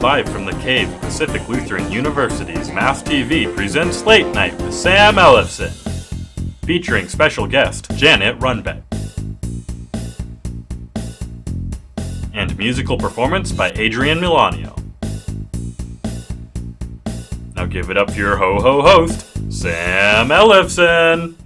Live from the Cave, Pacific Lutheran University's Mast TV presents Late Night with Sam Ellefson, featuring special guest Janet Runbeck, and musical performance by Adrian Milanio. Now give it up for your ho-ho host, Sam Ellefson!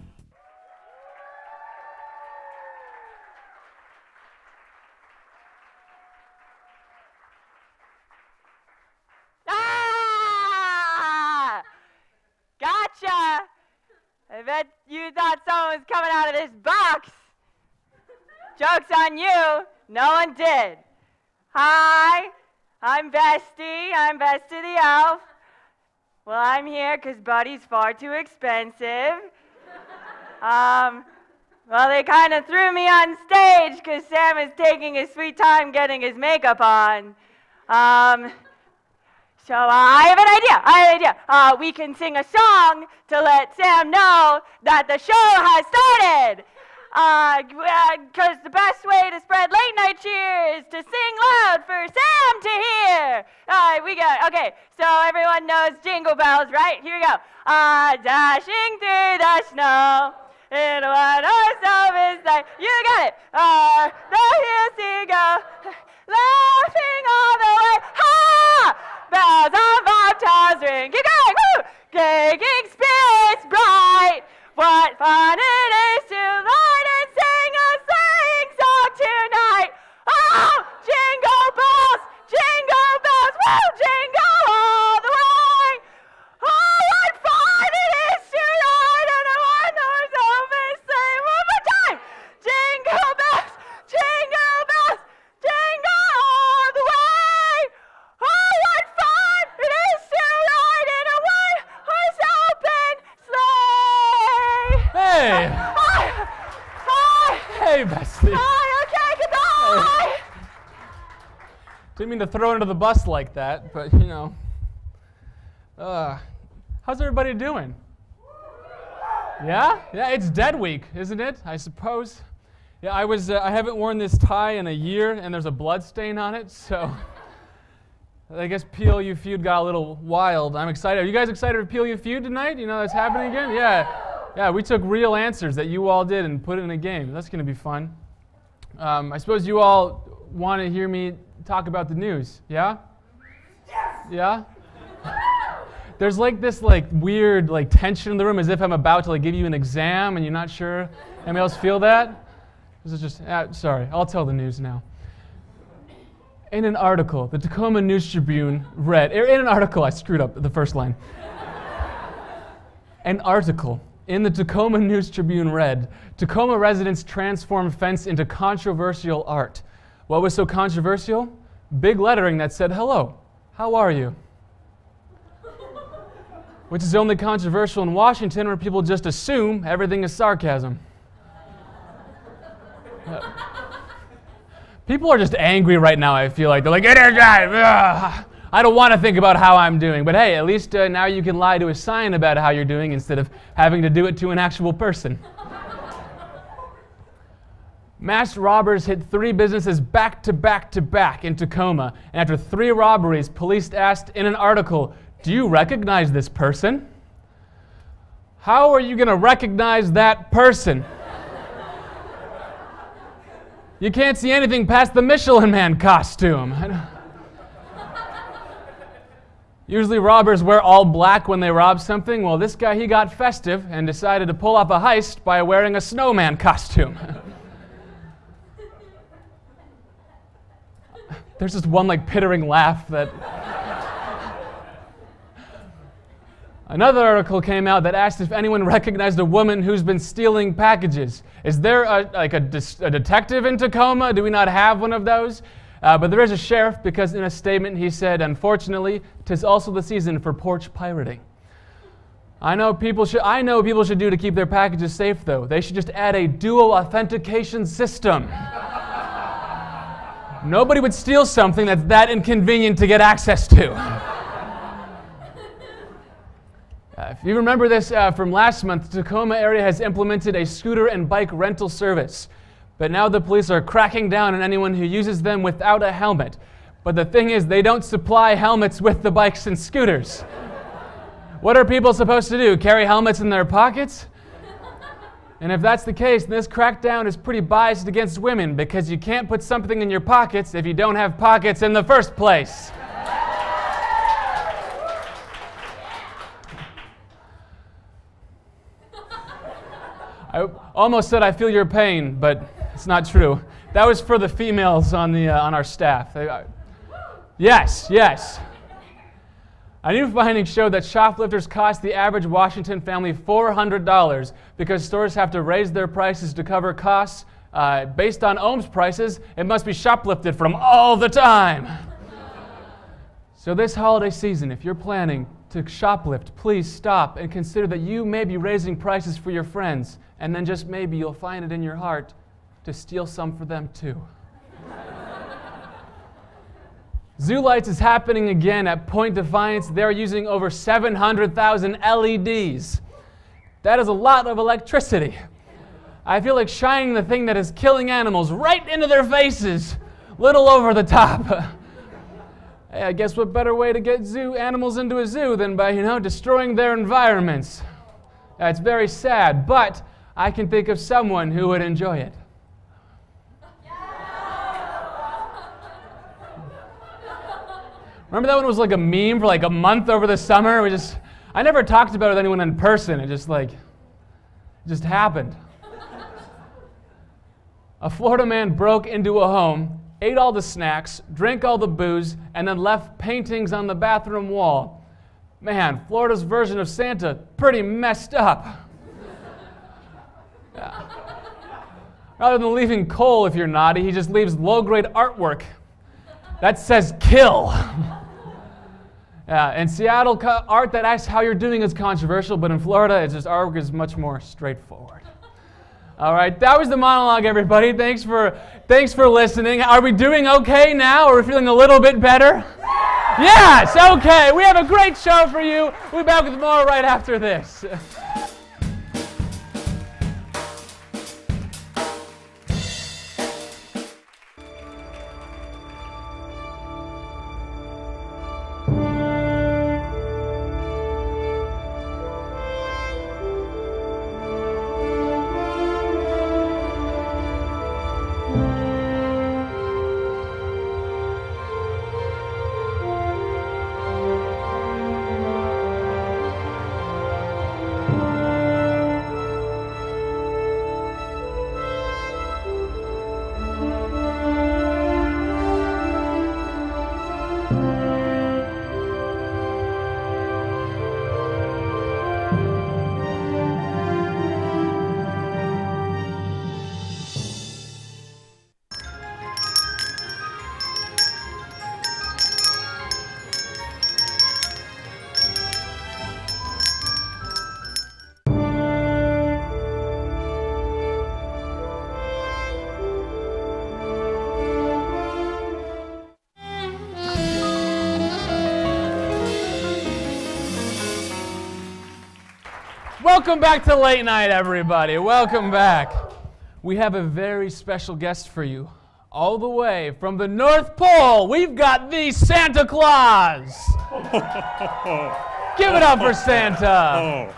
I bet you thought someone was coming out of this box. Joke's on you, no one did. Hi, I'm Bestie the elf. Well, I'm here because Buddy's far too expensive. Well, they kind of threw me on stage because Sam is taking his sweet time getting his makeup on. So I have an idea. We can sing a song to let Sam know that the show has started. Because the best way to spread late night cheer is to sing loud for Sam to hear. Okay, so everyone knows Jingle Bells, right? Here we go. Dashing through the snow in one horse open sleigh. You got it. The hills he go, laughing all the way. Ha! Bells on bobtails ring. Keep going, woo! Taking spirits bright. What fun it is to ride and sing a sleighing song tonight. Oh, jingle bells, woo! Jingle all the way. Oh, what fun it is to ride in a one-horse open sleigh. One more time. Jingle bells, jingle all the way. Oh, what fun it is to ride in a one-horse open sleigh. Hey! Hi! Hey, Bestie. Hi, okay, goodbye! Didn't mean to throw under the bus like that, but you know. How's everybody doing? Yeah? Yeah, it's Dead Week, isn't it? I suppose. Yeah, I haven't worn this tie in a year, and there's a blood stain on it, so I guess PLU Feud got a little wild. I'm excited. Are you guys excited for PLU Feud tonight? You know that's happening again? Yeah, we took real answers that you all did and put it in a game. That's going to be fun. I suppose you all want to hear me talk about the news, yeah? Yes! Yeah? There's like this weird tension in the room as if I'm about to give you an exam and you're not sure. Anybody else feel that? This is just, sorry, I'll tell the news now. In an article, the Tacoma News Tribune read, in an article, I screwed up the first line. An article in the Tacoma News Tribune read, Tacoma residents transform fence into controversial art. What was so controversial? Big lettering that said, hello, how are you? Which is only controversial in Washington where people just assume everything is sarcasm. People are just angry right now, I feel like. They're like, I don't want to think about how I'm doing. But hey, at least now you can lie to a sign about how you're doing instead of having to do it to an actual person. Masked robbers hit 3 businesses back to back to back in Tacoma. And after 3 robberies, police asked in an article, do you recognize this person? How are you going to recognize that person? You can't see anything past the Michelin Man costume. Usually robbers wear all black when they rob something. Well, this guy, he got festive and decided to pull off a heist by wearing a snowman costume. There's just one pittering laugh that... Another article came out that asked if anyone recognized a woman who's been stealing packages. Is there a detective in Tacoma? Do we not have one of those? But there is a sheriff because in a statement he said, unfortunately, 'tis also the season for porch pirating. I know people should do to keep their packages safe, though. They should just add a dual authentication system. Nobody would steal something that's that inconvenient to get access to. If you remember this from last month, the Tacoma area has implemented a scooter and bike rental service. But now the police are cracking down on anyone who uses them without a helmet. But the thing is, they don't supply helmets with the bikes and scooters. What are people supposed to do? Carry helmets in their pockets? And if that's the case, this crackdown is pretty biased against women because you can't put something in your pockets if you don't have pockets in the first place. I almost said I feel your pain, but it's not true. That was for the females on our staff. Yes. A new finding showed that shoplifters cost the average Washington family $400 because stores have to raise their prices to cover costs. Based on Ohm's prices, it must be shoplifted from all the time. So this holiday season, if you're planning to shoplift, please stop and consider that you may be raising prices for your friends, and then just maybe you'll find it in your heart to steal some for them too. Zoo Lights is happening again at Point Defiance. They're using over 700,000 LEDs. That is a lot of electricity. I feel like shining the thing that is killing animals right into their faces. Little over the top. Hey, I guess what better way to get zoo animals into a zoo than by, destroying their environments. It's very sad, but I can think of someone who would enjoy it. Remember that one was like a meme for like a month over the summer? I never talked about it with anyone in person. It just happened. A Florida man broke into a home, ate all the snacks, drank all the booze, and then left paintings on the bathroom wall. Man, Florida's version of Santa, pretty messed up. Yeah. Rather than leaving coal if you're naughty, he just leaves low-grade artwork that says kill. In Seattle, art that asks how you're doing is controversial, but in Florida, artwork is much more straightforward. All right, that was the monologue, everybody. Thanks for listening. Are we doing okay now? Are we feeling a little bit better? Yes, okay. We have a great show for you. We'll be back with more right after this. Welcome back to Late Night, everybody. Welcome back. We have a very special guest for you. All the way from the North Pole, we've got the Santa Claus. Give it up for Santa.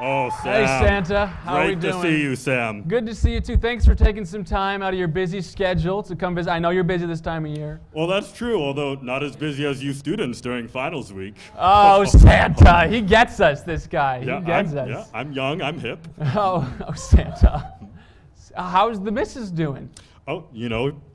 Oh, Sam. Hey, Santa. How are we doing? Great to see you, Sam. Good to see you, too. Thanks for taking some time out of your busy schedule to come visit. I know you're busy this time of year. Well, that's true, although not as busy as you students during finals week. Oh, Santa. He gets us, this guy. Yeah, he gets us. Yeah, I'm young. I'm hip. Oh, Santa. How's the missus doing? Oh,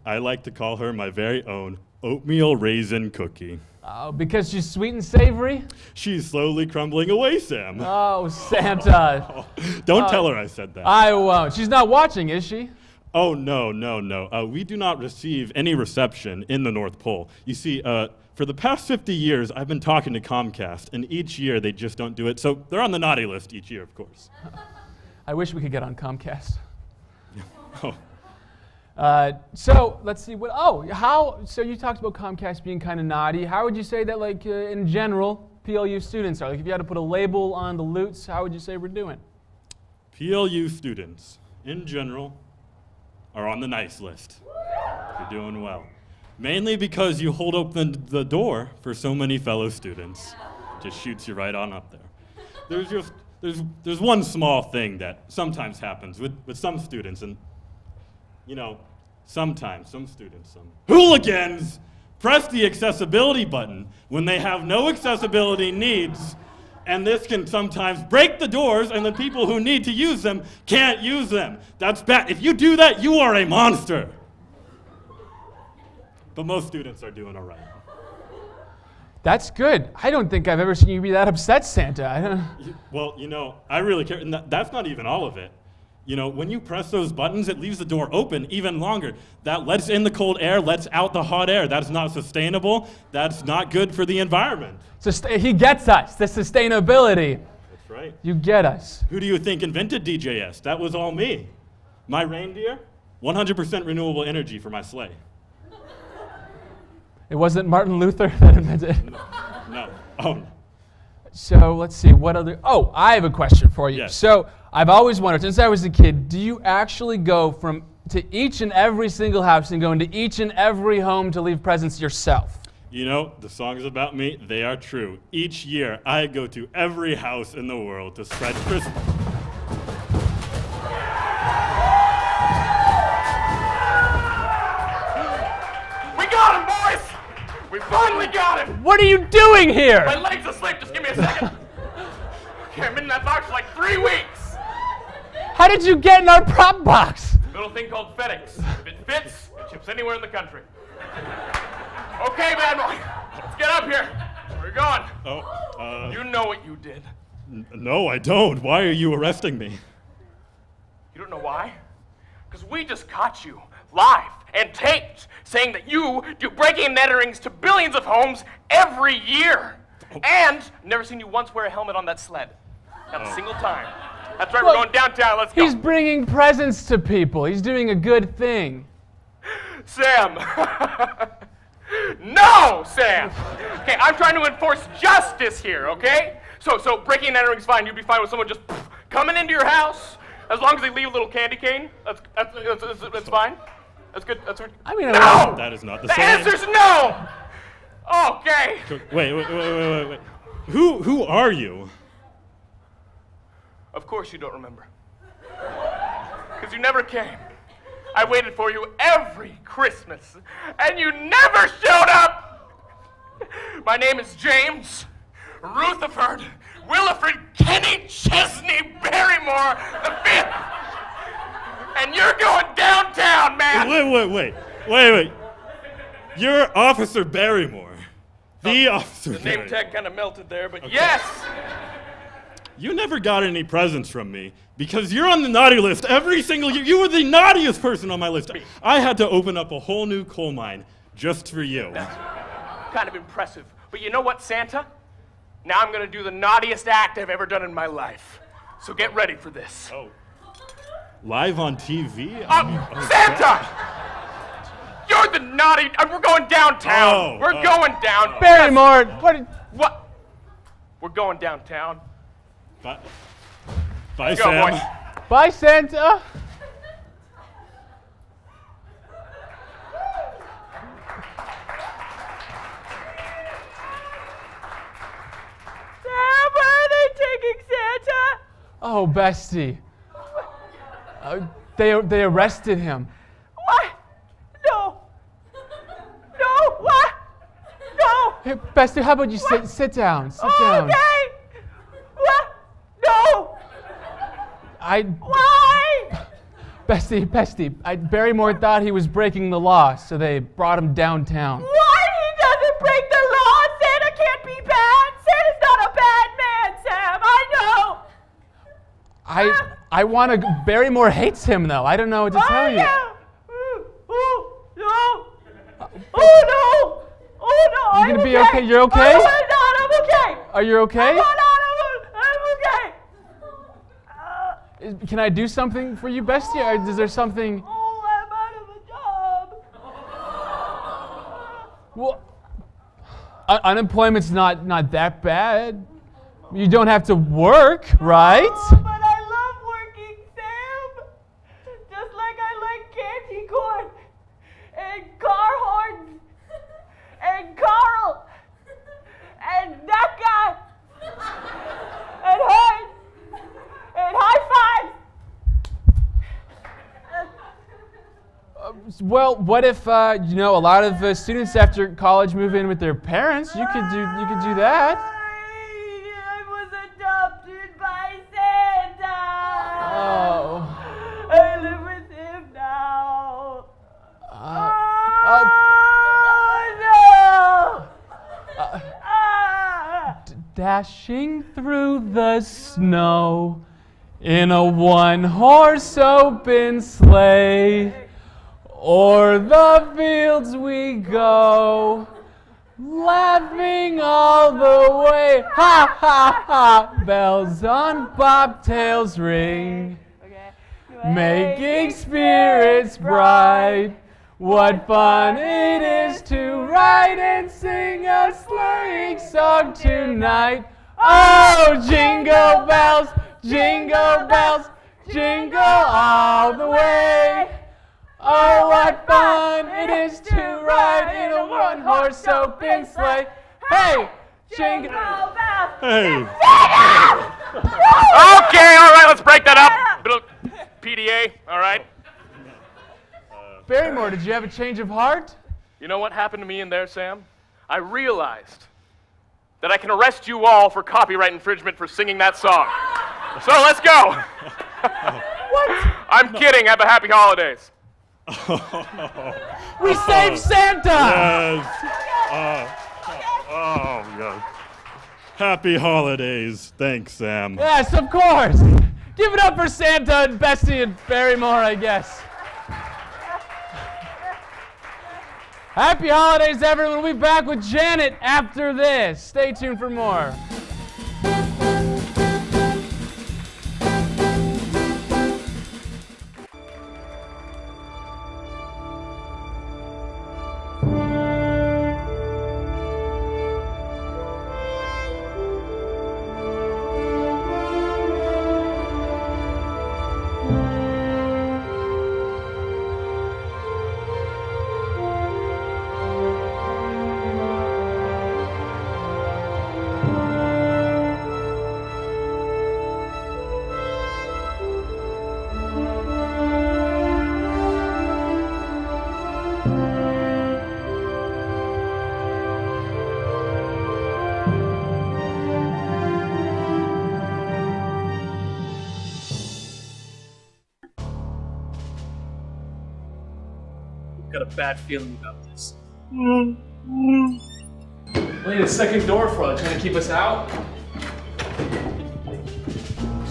I like to call her my very own oatmeal raisin cookie. Oh, because she's sweet and savory? She's slowly crumbling away, Sam. Oh, Santa. Don't tell her I said that. I won't. She's not watching, is she? Oh, no. We do not receive any reception in the North Pole. You see, for the past 50 years, I've been talking to Comcast, and each year they just don't do it. So they're on the naughty list each year, of course. I wish we could get on Comcast. Oh. So let's see so you talked about Comcast being kind of naughty. How would you say that, in general, PLU students are? If you had to put a label on the Lutes, how would you say we're doing? PLU students, in general, are on the nice list. You're doing well. Mainly because you hold open the door for so many fellow students. Just shoots you right on up there. There's one small thing that sometimes happens with some students, and sometimes some students, some hooligans, press the accessibility button when they have no accessibility needs, and this can sometimes break the doors, and the people who need to use them can't use them. That's bad. If you do that, you are a monster. But most students are doing all right. That's good. I don't think I've ever seen you be that upset, Santa. Well, I really care. And that's not even all of it. When you press those buttons, it leaves the door open even longer. That lets in the cold air, lets out the hot air. That's not sustainable. That's not good for the environment. He gets us, the sustainability. That's right. You get us. Who do you think invented DJS? That was all me. My reindeer, 100% renewable energy for my sleigh. It wasn't Martin Luther that invented it? No. Oh, no. So let's see, what other... Oh, I have a question for you. Yes. So I've always wondered, since I was a kid, do you actually go to each and every single house and go into each and every home to leave presents yourself? The song is about me. They are true. Each year, I go to every house in the world to spread Christmas. We got him, boys! We finally got him! What are you doing here? My leg's asleep, just give me a second. Okay, I've been in that box for like 3 weeks. How did you get in our prop box? Little thing called FedEx. If it fits, it ships anywhere in the country. Okay, bad boy, let's get up here. Where are you going? You know what you did. No, I don't. Why are you arresting me? You don't know why? Because we just caught you live and taped saying that you do breaking and enterings to billions of homes every year. And never seen you once wear a helmet on that sled. Not a single time. That's right, we're going downtown, let's go. He's bringing presents to people. He's doing a good thing. Sam. No, Sam. Okay, I'm trying to enforce justice here, okay? So breaking and entering's fine. You'd be fine with someone just coming into your house. As long as they leave a little candy cane, that's fine. That's good. That's right. I mean, no! That is not the The same. answer's no! Okay. Wait. Who are you? Of course you don't remember. Because you never came. I waited for you every Christmas, and you never showed up! My name is James Rutherford Williford Kenny Chesney Barrymore the Fifth, and you're going downtown, man! Wait. You're Officer Barrymore. The Officer The Barrymore. name tag kind of melted there, but yes! You never got any presents from me because you're on the naughty list every single year. You were the naughtiest person on my list. I had to open up a whole new coal mine just for you. That's kind of impressive. But you know what, Santa? Now I'm going to do the naughtiest act I've ever done in my life. So get ready for this. Oh. Live on TV? Santa! You're the naughty... we're going downtown. We're going down. Barrymore, What? We're going downtown. Bye, Go, Sam. boys. Bye, Santa. Sam, where are they taking Santa? Oh, bestie. They arrested him. What? No. No, what? No. Hey, bestie, how about you sit down? Sit down. Okay. What? No. Why? Bestie, Barrymore thought he was breaking the law, so they brought him downtown. What? He doesn't break the law. Santa can't be bad. Santa's not a bad man, Sam. I know. I want to... Barrymore hates him, though. I don't know what to tell you. Yeah. Oh, no. Oh, no. Oh, no. You gonna be okay? You're okay? I'm okay. Are you okay? I'm okay. Can I do something for you, bestie? Or is there something... Oh, I'm out of a job. Well, unemployment's not that bad. You don't have to work, right? Oh, but I love working, Sam. Just like I like candy corn and car horns Well, what if a lot of students after college move in with their parents? You could do that. I was adopted by Santa. Oh. I live with him now. Dashing through the snow in a one-horse open sleigh, o'er the fields we go, laughing all the way. Ha ha ha! Bells on bobtails ring, making spirits bright. What fun it is to ride and sing a sleighing song tonight. Oh, jingle bells, jingle all the way. Oh, what fun it is to ride in a one-horse open sleigh. Hey, jingle bells. Hey. Okay, all right, let's break that up. Little PDA, all right? Barrymore, did you have a change of heart? You know what happened to me in there, Sam? I realized that I can arrest you all for copyright infringement for singing that song. So let's go. What? I'm kidding. Have a happy holidays. We saved Santa! Yes. Yes. Happy holidays. Thanks, Sam. Yes, of course. Give it up for Santa and Bessie and Barrymore, I guess. Happy holidays, everyone. We'll be back with Janet after this. Stay tuned for more. Got a bad feeling about this. Wait, a second door for it. Trying to keep us out?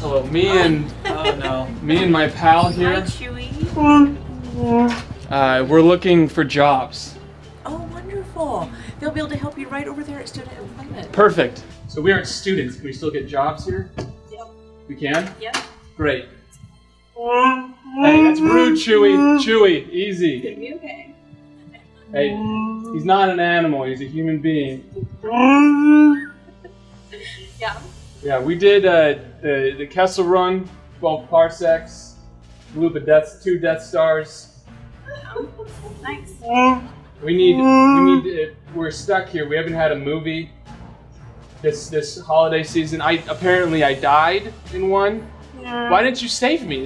Hello, me and my pal here. Hi, Chewy. We're looking for jobs. Oh, wonderful. They'll be able to help you right over there at Student Employment. Perfect. So we aren't students. Can we still get jobs here? Yep. We can? Yep. Great. Hey, that's rude, Chewy. Chewy, easy. Gonna be okay. Hey, he's not an animal. He's a human being. Yeah. Yeah, we did the Kessel Run, 12 parsecs, blew up 2 Death Stars. Nice. We're stuck here. We haven't had a movie this holiday season. Apparently I died in one. Why didn't you save me?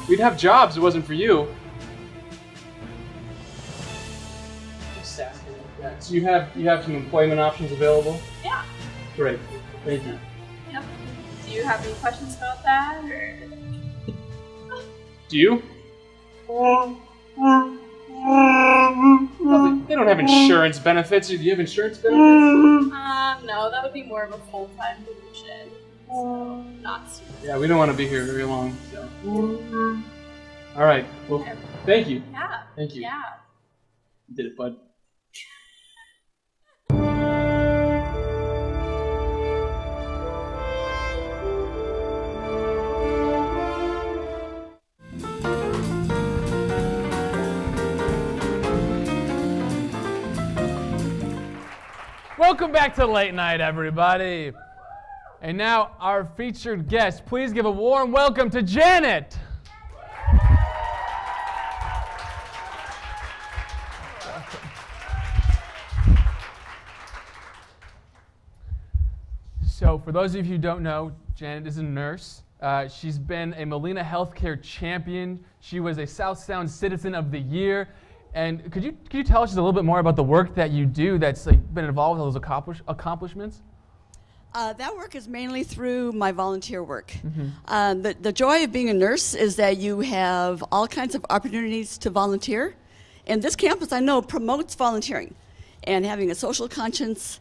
We'd have jobs. It wasn't for you. Just asking like that. So you have some employment options available? Yeah. Great. Thank you. Yep. Do you have any questions about that, or? Do you? They don't have insurance benefits. Do you have insurance benefits? No, that would be more of a full-time position. So, not super. Yeah, we don't want to be here very long. So. All right. Well, thank you. Yeah. Thank you. Yeah. You did it, bud. Welcome back to Late Night, everybody. And now our featured guest. Please give a warm welcome to Janet. So, for those of you who don't know, Janet is a nurse. She's been a Molina Healthcare champion. She was a South Sound Citizen of the Year. And could you tell us just a little bit more about the work that you do that's been involved with those accomplishments? That work is mainly through my volunteer work. The joy of being a nurse is that you have all kinds of opportunities to volunteer. And this campus, I know, promotes volunteering and having a social conscience.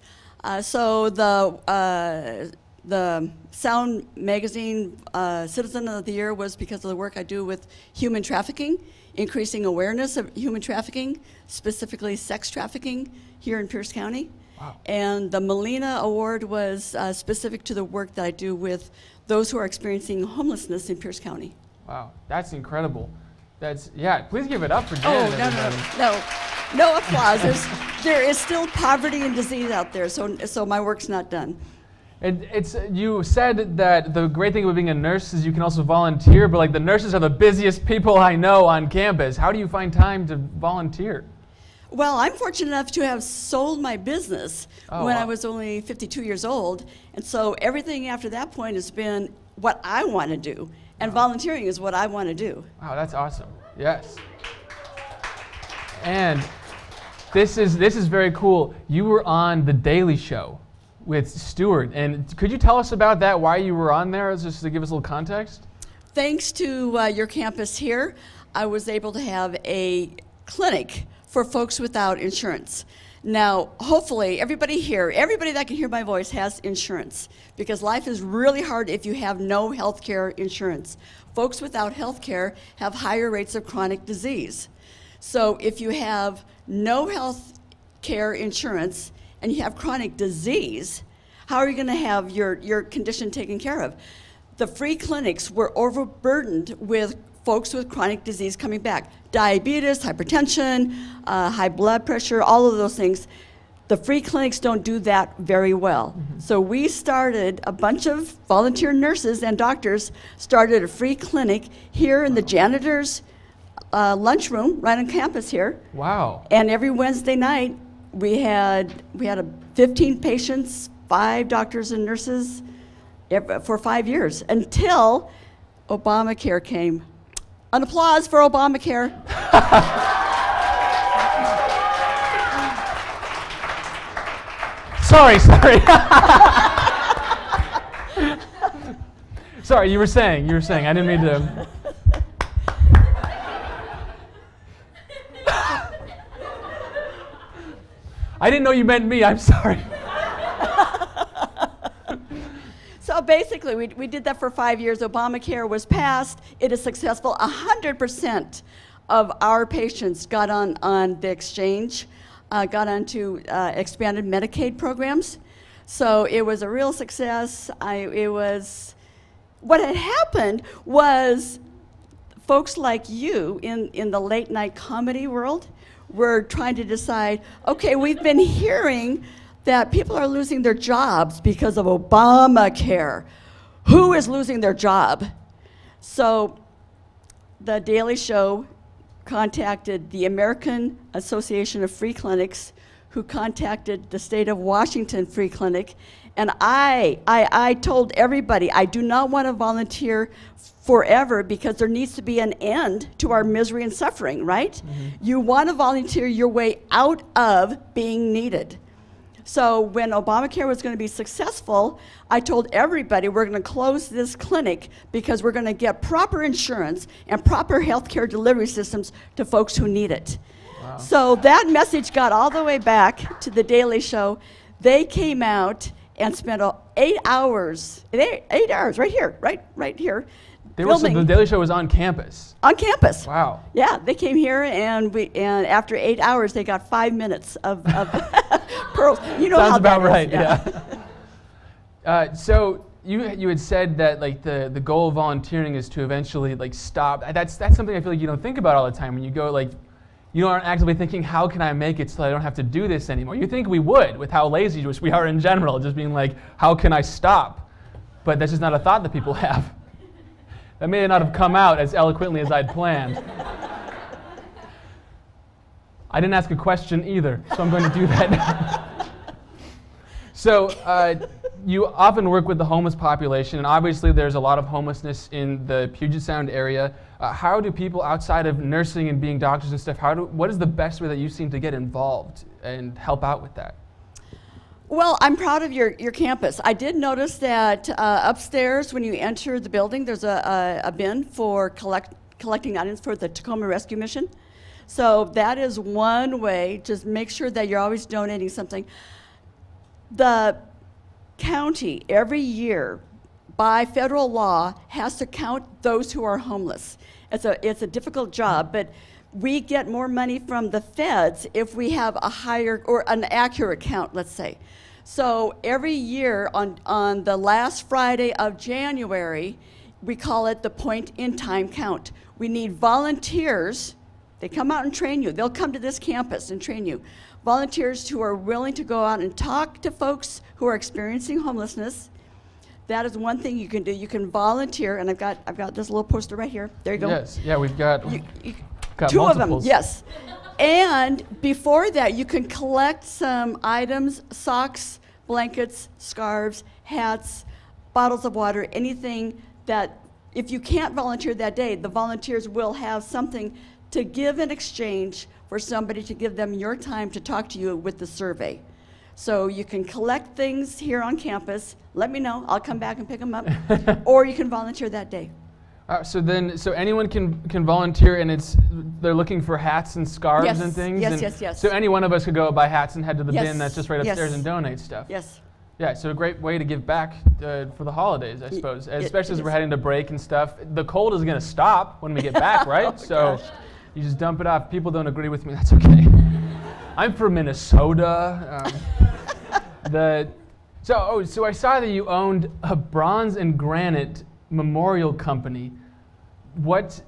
So the Sound Magazine Citizen of the Year was because of the work I do with human trafficking, increasing awareness of human trafficking, specifically sex trafficking here in Pierce County. Wow. And the Molina Award was specific to the work that I do with those who are experiencing homelessness in Pierce County. Wow, that's incredible. Yeah, please give it up for Janet. No applause. There is still poverty and disease out there, so my work's not done. And you said that the great thing about being a nurse is you can also volunteer, but like the nurses are the busiest people I know on campus. How do you find time to volunteer? Well, I'm fortunate enough to have sold my business when I was only 52 years old, and so everything after that point has been what I want to do, and volunteering is what I want to do. Wow, that's awesome. Yes. And this is very cool. You were on The Daily Show with Stewart, and could you tell us about that, why you were on there, just to give us a little context? Thanks to your campus here, I was able to have a clinic for folks without insurance. Now, hopefully, everybody that can hear my voice has insurance, because life is really hard if you have no health care insurance. Folks without health care have higher rates of chronic disease. So if you have no health care insurance and you have chronic disease, how are you going to have your condition taken care of? The free clinics were overburdened with folks with chronic disease coming back. Diabetes, hypertension, high blood pressure, all of those things. The free clinics don't do that very well. So we started, a bunch of volunteer nurses and doctors started a free clinic here in the janitor's lunchroom right on campus here. Wow. And every Wednesday night we had 15 patients, 5 doctors and nurses for 5 years until Obamacare came. An applause for Obamacare. Sorry. Sorry, you were saying, I didn't mean to. I didn't know you meant me, I'm sorry. So basically, we did that for 5 years. Obamacare was passed. It is successful. 100% of our patients got on the exchange, got onto expanded Medicaid programs. So it was a real success. What had happened was folks like you in the late night comedy world were trying to decide, okay, we've been hearing that people are losing their jobs because of Obamacare. Who is losing their job? So The Daily Show contacted the American Association of Free Clinics, who contacted the state of Washington Free Clinic, and I told everybody I do not want to volunteer forever because there needs to be an end to our misery and suffering, right? You want to volunteer your way out of being needed. So when Obamacare was going to be successful, I told everybody we're going to close this clinic because we're going to get proper insurance and proper healthcare delivery systems to folks who need it. Wow. So that message got all the way back to The Daily Show. They came out and spent 8 hours, 8 hours right here, right here. The Daily Show was on campus. On campus. Wow. Yeah, they came here, and after 8 hours, they got 5 minutes of pearls. You know Sounds how about that right. is, Yeah. So you had said that like the goal of volunteering is to eventually like stop. That's something I feel like you don't think about all the time when you go like. You aren't actively thinking, how can I make it so I don't have to do this anymore? You think we would, with how lazy we are in general, just being like, how can I stop? But that's just not a thought that people have. That may not have come out as eloquently as I'd planned. I didn't ask a question either, so I'm going to do that now. So you often work with the homeless population, and obviously there's a lot of homelessness in the Puget Sound area. How do people outside of nursing and being doctors and stuff, what is the best way that you seem to get involved and help out with that? Well, I'm proud of your campus. I did notice that upstairs when you enter the building, there's a bin for collecting items for the Tacoma Rescue Mission. So that is one way. Just make sure that you're always donating something. The county every year by federal law has to count those who are homeless. It's a difficult job, but we get more money from the feds if we have a higher or an accurate count, let's say. So every year on the last Friday of January, we call it the point in time count. We need volunteers. They come out and train you. They'll come to this campus and train you. Volunteers who are willing to go out and talk to folks who are experiencing homelessness. That is one thing you can do. You can volunteer, and I've got this little poster right here. There you go. Yes, yeah, we've got, got two multiples. of them, yes. And before that, you can collect some items, socks, blankets, scarves, hats, bottles of water, anything that, if you can't volunteer that day, the volunteers will have something to give in exchange for somebody to give them your time to talk to you with the survey. So you can collect things here on campus. Let me know. I'll come back and pick them up. Or you can volunteer that day. So anyone can volunteer, and they're looking for hats and scarves Yes, and things? yes. So any one of us could go buy hats and head to the Yes, bin that's just right upstairs yes. and donate stuff? Yes. Yeah, so a great way to give back for the holidays, I suppose, especially as it we're is. heading to break and stuff. The cold is going to stop when we get back, right? Oh, so gosh. you just dump it off. If people don't agree with me, that's okay. I'm from Minnesota. So I saw that you owned a bronze and granite memorial company. What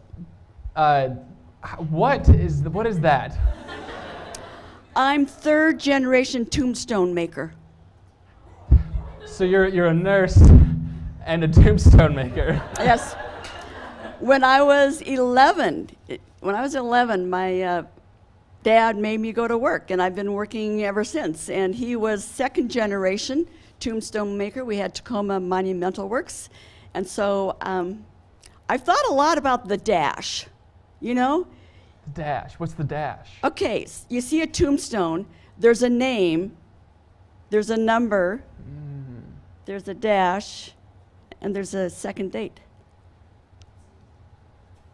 is that? I'm third generation tombstone maker. So you're a nurse and a tombstone maker. Yes. When I was 11, my dad made me go to work, and I've been working ever since. And he was second generation tombstone maker. We had Tacoma Monumental Works. And so I've thought a lot about the dash, you know? The dash. What's the dash? Okay, you see a tombstone, there's a name, there's a number, there's a dash, and there's a second date.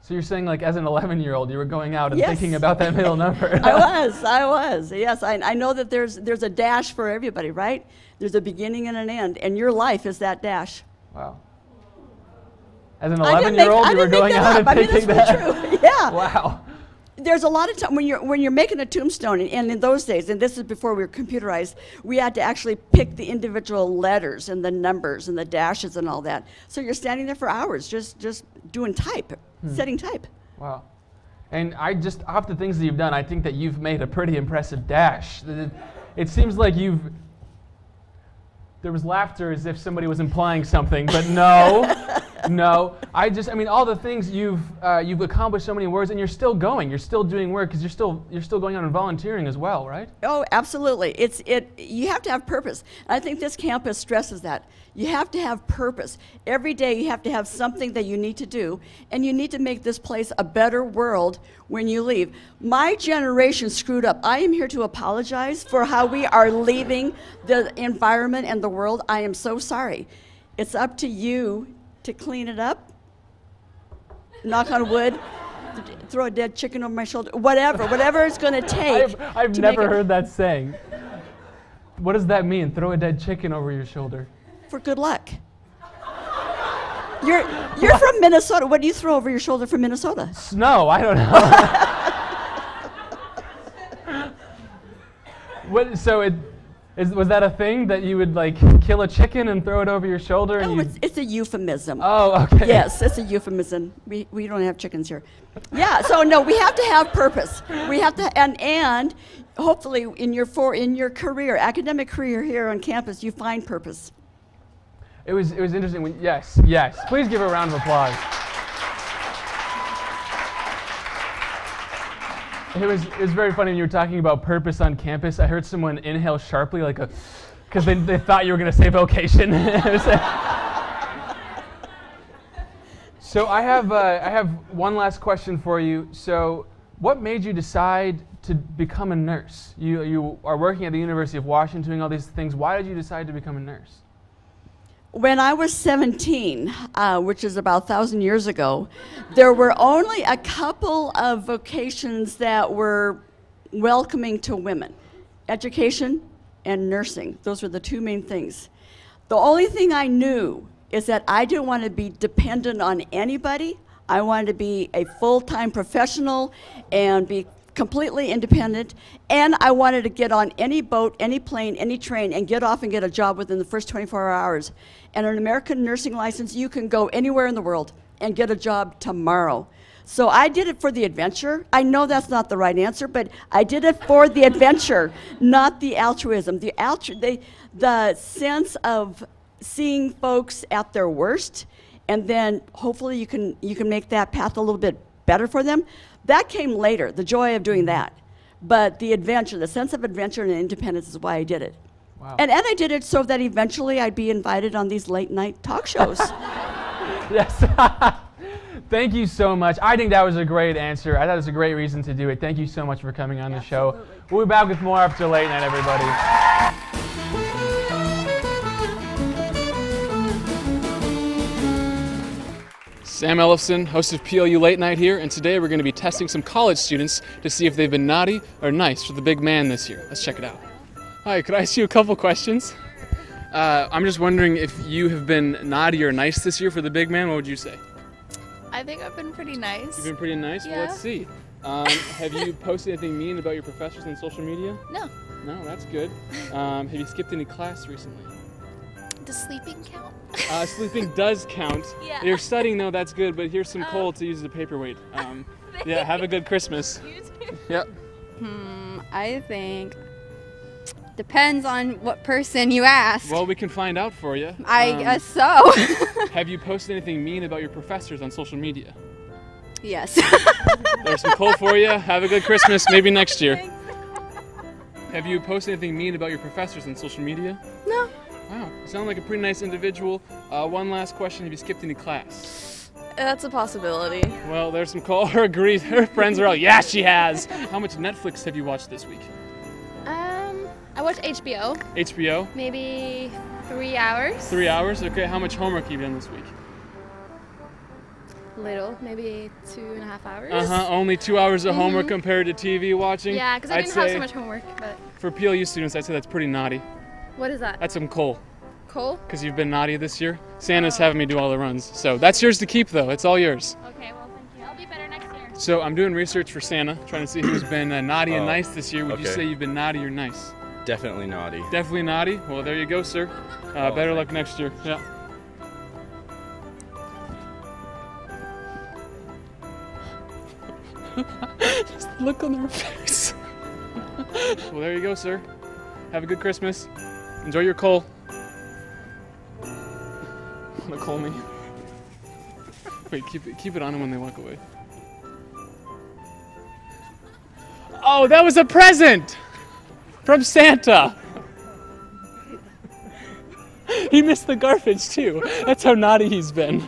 So you're saying, like, as an 11-year-old, you were going out and Yes. thinking about that middle number? I was. Yes, I know that there's a dash for everybody, right? There's a beginning and an end, and your life is that dash. Wow. As an 11-year-old, you were going out and thinking that? That's pretty true. Yeah. Wow. There's a lot of time when you're making a tombstone, and in those days, and this is before we were computerized, we had to actually pick the individual letters and the numbers and the dashes and all that. So you're standing there for hours just doing type, setting type. Wow. And off the things that you've done, I think that you've made a pretty impressive dash. It seems like there was laughter as if somebody was implying something, but no. No, all the things you've accomplished so many words, and you're still going. You're still doing work because you're still going out and volunteering as well, right? Oh, absolutely. You have to have purpose. And I think this campus stresses that. You have to have purpose. Every day you have to have something that you need to do, and you need to make this place a better world when you leave. My generation screwed up. I am here to apologize for how we are leaving the environment and the world. I am so sorry. It's up to you to clean it up, knock on wood, throw a dead chicken over my shoulder, whatever it's going to take. I've never heard that saying. What does that mean, throw a dead chicken over your shoulder? For good luck. You're from Minnesota. What do you throw over your shoulder from Minnesota? Snow, I don't know. Was that a thing that you would like kill a chicken and throw it over your shoulder? No, it's a euphemism. Oh, okay. Yes, it's a euphemism. We don't have chickens here. Yeah, so no, we have to have purpose. We have to, and hopefully in your career, academic career here on campus, you find purpose. It was interesting yes. Please give a round of applause. It was very funny when you were talking about purpose on campus. I heard someone inhale sharply, like a because they thought you were going to say vocation. So I have one last question for you. So what made you decide to become a nurse? You are working at the University of Washington doing all these things. Why did you decide to become a nurse? When I was 17, which is about 1,000 years ago, there were only a couple of vocations that were welcoming to women: education and nursing. Those were the two main things. The only thing I knew is that I didn't want to be dependent on anybody. I wanted to be a full-time professional and be completely independent, and I wanted to get on any boat, any plane, any train, and get off and get a job within the first 24 hours. And an American nursing license, you can go anywhere in the world and get a job tomorrow. So I did it for the adventure. I know that's not the right answer, but I did it for the adventure, not the altruism. The sense of seeing folks at their worst, and then hopefully you can make that path a little bit better for them. That came later, the joy of doing that. But the adventure, the sense of adventure and independence is why I did it. Wow. And I did it so that eventually I'd be invited on these late night talk shows. Yes. Thank you so much. I think that was a great answer. I thought it was a great reason to do it. Thank you so much for coming on the show. We'll be back with more after late night, everybody. Sam Ellefson, host of PLU Late Night here, and today we're going to be testing some college students to see if they've been naughty or nice for the big man this year. Let's check it out. Hi, could I ask you a couple questions? I'm just wondering if you have been naughty or nice this year for the big man. What would you say? I think I've been pretty nice. You've been pretty nice? Yeah. Well, let's see. Have you posted anything mean about your professors on social media? No. No, that's good. Have you skipped any class recently? Does sleeping count? Sleeping does count. Yeah. You're studying though, that's good, but here's some coal to use as a paperweight. Yeah, have a good Christmas. You too. Yep. I think depends on what person you ask. Well, we can find out for you. I guess so. Have you posted anything mean about your professors on social media? Yes. There's some coal for you. Have a good Christmas, maybe next year. Have you posted anything mean about your professors on social media? No. Wow, you sound like a pretty nice individual. One last question, have you skipped any class? That's a possibility. Well, there's some call. Her agrees. Her friends are all, yeah, she has. How much Netflix have you watched this week? I watched HBO. HBO? Maybe 3 hours. 3 hours? Okay, how much homework have you done this week? Little, maybe 2.5 hours. Only 2 hours of homework compared to TV watching? Yeah, because I didn't have so much homework, but... For PLU students, I'd say that's pretty naughty. What is that? That's some coal. Coal? Because you've been naughty this year. Santa's having me do all the runs. So that's yours to keep, though. It's all yours. Okay, well, thank you. I'll be better next year. So I'm doing research for Santa, trying to see who's been naughty and nice this year. Would you say you've been naughty or nice? Definitely naughty. Definitely naughty? Well, there you go, sir. Better luck next year. Yeah. Just the look on their face. Well, there you go, sir. Have a good Christmas. Enjoy your coal. Wanna coal me? Wait, keep it on when they walk away. Oh, that was a present from Santa. He missed the garbage too. That's how naughty he's been.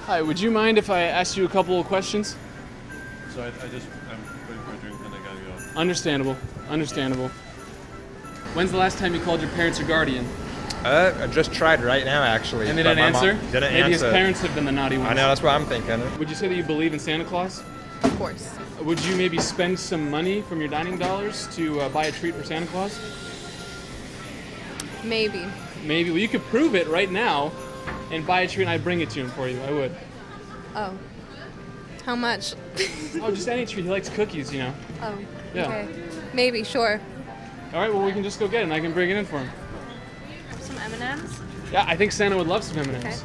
Hi, would you mind if I asked you a couple of questions? So I'm waiting for a drink and I gotta go. Understandable. Understandable. When's the last time you called your parents or guardian? I just tried right now, actually. And they didn't answer? Maybe his answer. parents have been the naughty ones. I know, that's what I'm thinking. Would you say that you believe in Santa Claus? Of course. Would you maybe spend some money from your dining dollars to buy a treat for Santa Claus? Maybe. Maybe. Well, you could prove it right now and buy a treat and I'd bring it to him for you. I would. Oh. How much? Oh, just any treat. He likes cookies, you know. Oh. Yeah. Okay. Maybe, sure. All right, well, we can just go get it and I can bring it in for him. Some M&Ms? Yeah, I think Santa would love some M&Ms. Okay.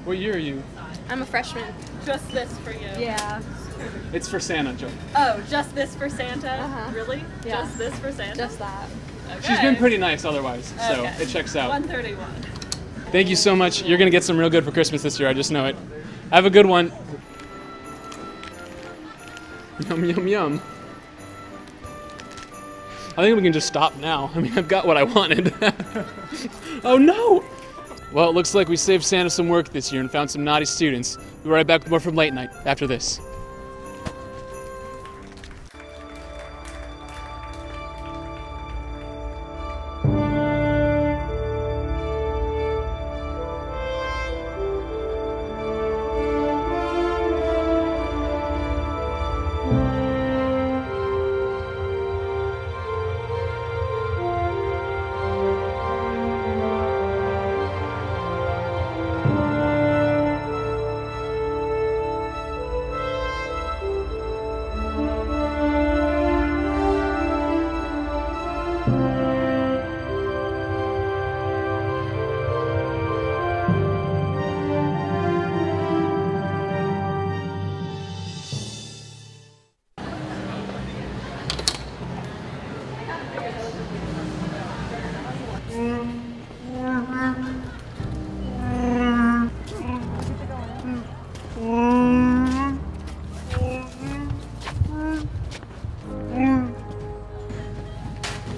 What year are you? I'm a freshman. Just this for you. Yeah. It's for Santa, Joe. Oh, just this for Santa? Uh-huh. Really? Yeah. Just this for Santa? Just that. Okay. She's been pretty nice otherwise, so Okay. it checks out. 131. Thank you so much. You're going to get some real good for Christmas this year. I just know it. Have a good one. Yum, yum, yum. I think we can just stop now. I mean, I've got what I wanted. Oh, no! Well, it looks like we saved Santa some work this year and found some naughty students. We'll be right back with more from Late Night after this.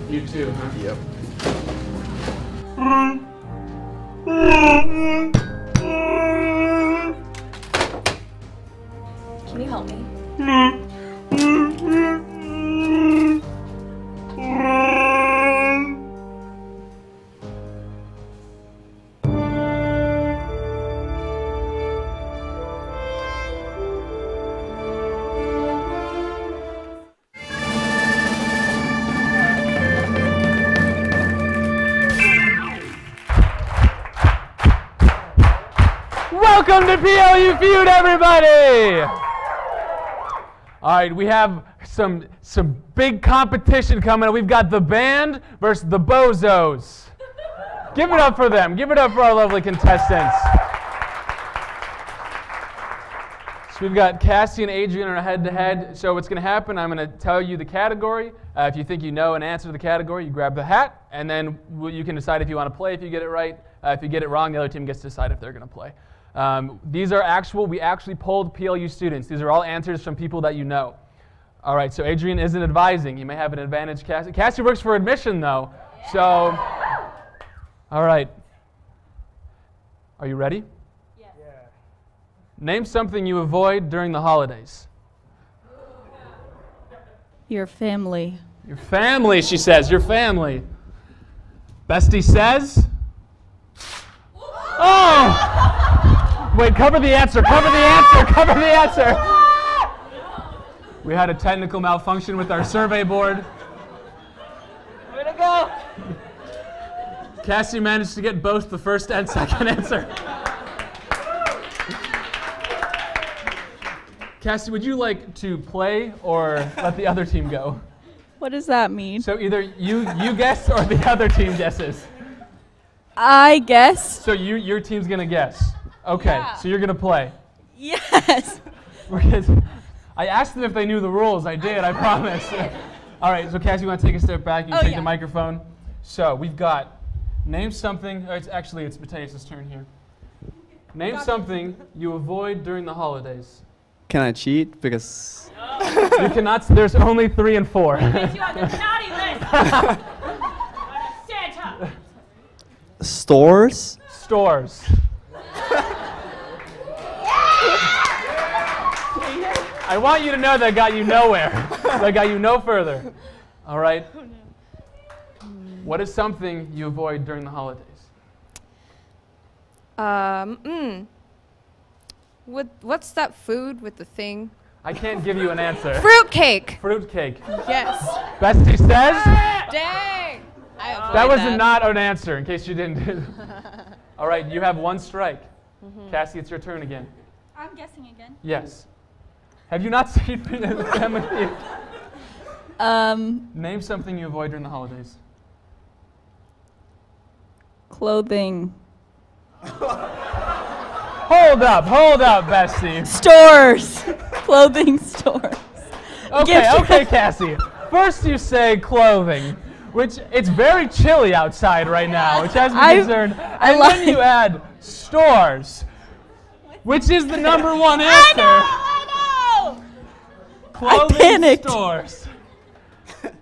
You too, huh? Yep. Can you help me? Welcome to PLU Feud, everybody! All right, we have some big competition coming up. We've got the band versus the bozos. Give it up for them. Give it up for our lovely contestants. So we've got Cassie and Adrian are head-to-head. So what's going to happen, I'm going to tell you the category. If you think you know an answer to the category, you grab the hat, and then you can decide if you want to play if you get it right. If you get it wrong, the other team gets to decide if they're going to play. These are actual, we actually polled PLU students. These are all answers from people that you know. All right, so Adrian isn't advising. You may have an advantage, Cassie. Cassie works for admission, though. So, all right. Are you ready? Yes. Yeah. Name something you avoid during the holidays. Your family. Your family, she says. Your family. Bestie says? Oh! Wait, cover the answer, cover the answer, cover the answer! We had a technical malfunction with our survey board. Way to go! Cassie managed to get both the first and second answer. Cassie, would you like to play or let the other team go? What does that mean? So either you guess or the other team guesses. I guess. So your team's gonna guess. Okay, Yeah. so you're gonna play. Yes. Because I asked them if they knew the rules. I did, I promise. All right, so Cassie, you want to take a step back? You can take the microphone. So we've got name something. It's Mateus' turn here. Name something you avoid during the holidays. Can I cheat? Because You cannot. There's only 3 and 4. Get you on the naughty list. Santa. stores. Stores. I want you to know that got you nowhere. That got you no further. All right? What is something you avoid during the holidays? What's that food with the thing? I can't give you an answer. Fruitcake. Fruitcake. Yes. Bestie says? Dang. That was not an answer, in case you didn't. All right, you have 1 strike. Cassie, it's your turn again. I'm guessing again. Yes. Have you not seen Family Feud? Name something you avoid during the holidays. Clothing. Hold up, Bestie. Stores. Clothing stores. Okay, Cassie. First you say clothing. Which, it's very chilly outside right now, which has me concerned. And love then you add stores, which is the number one answer. I know! Clothing panicked. stores.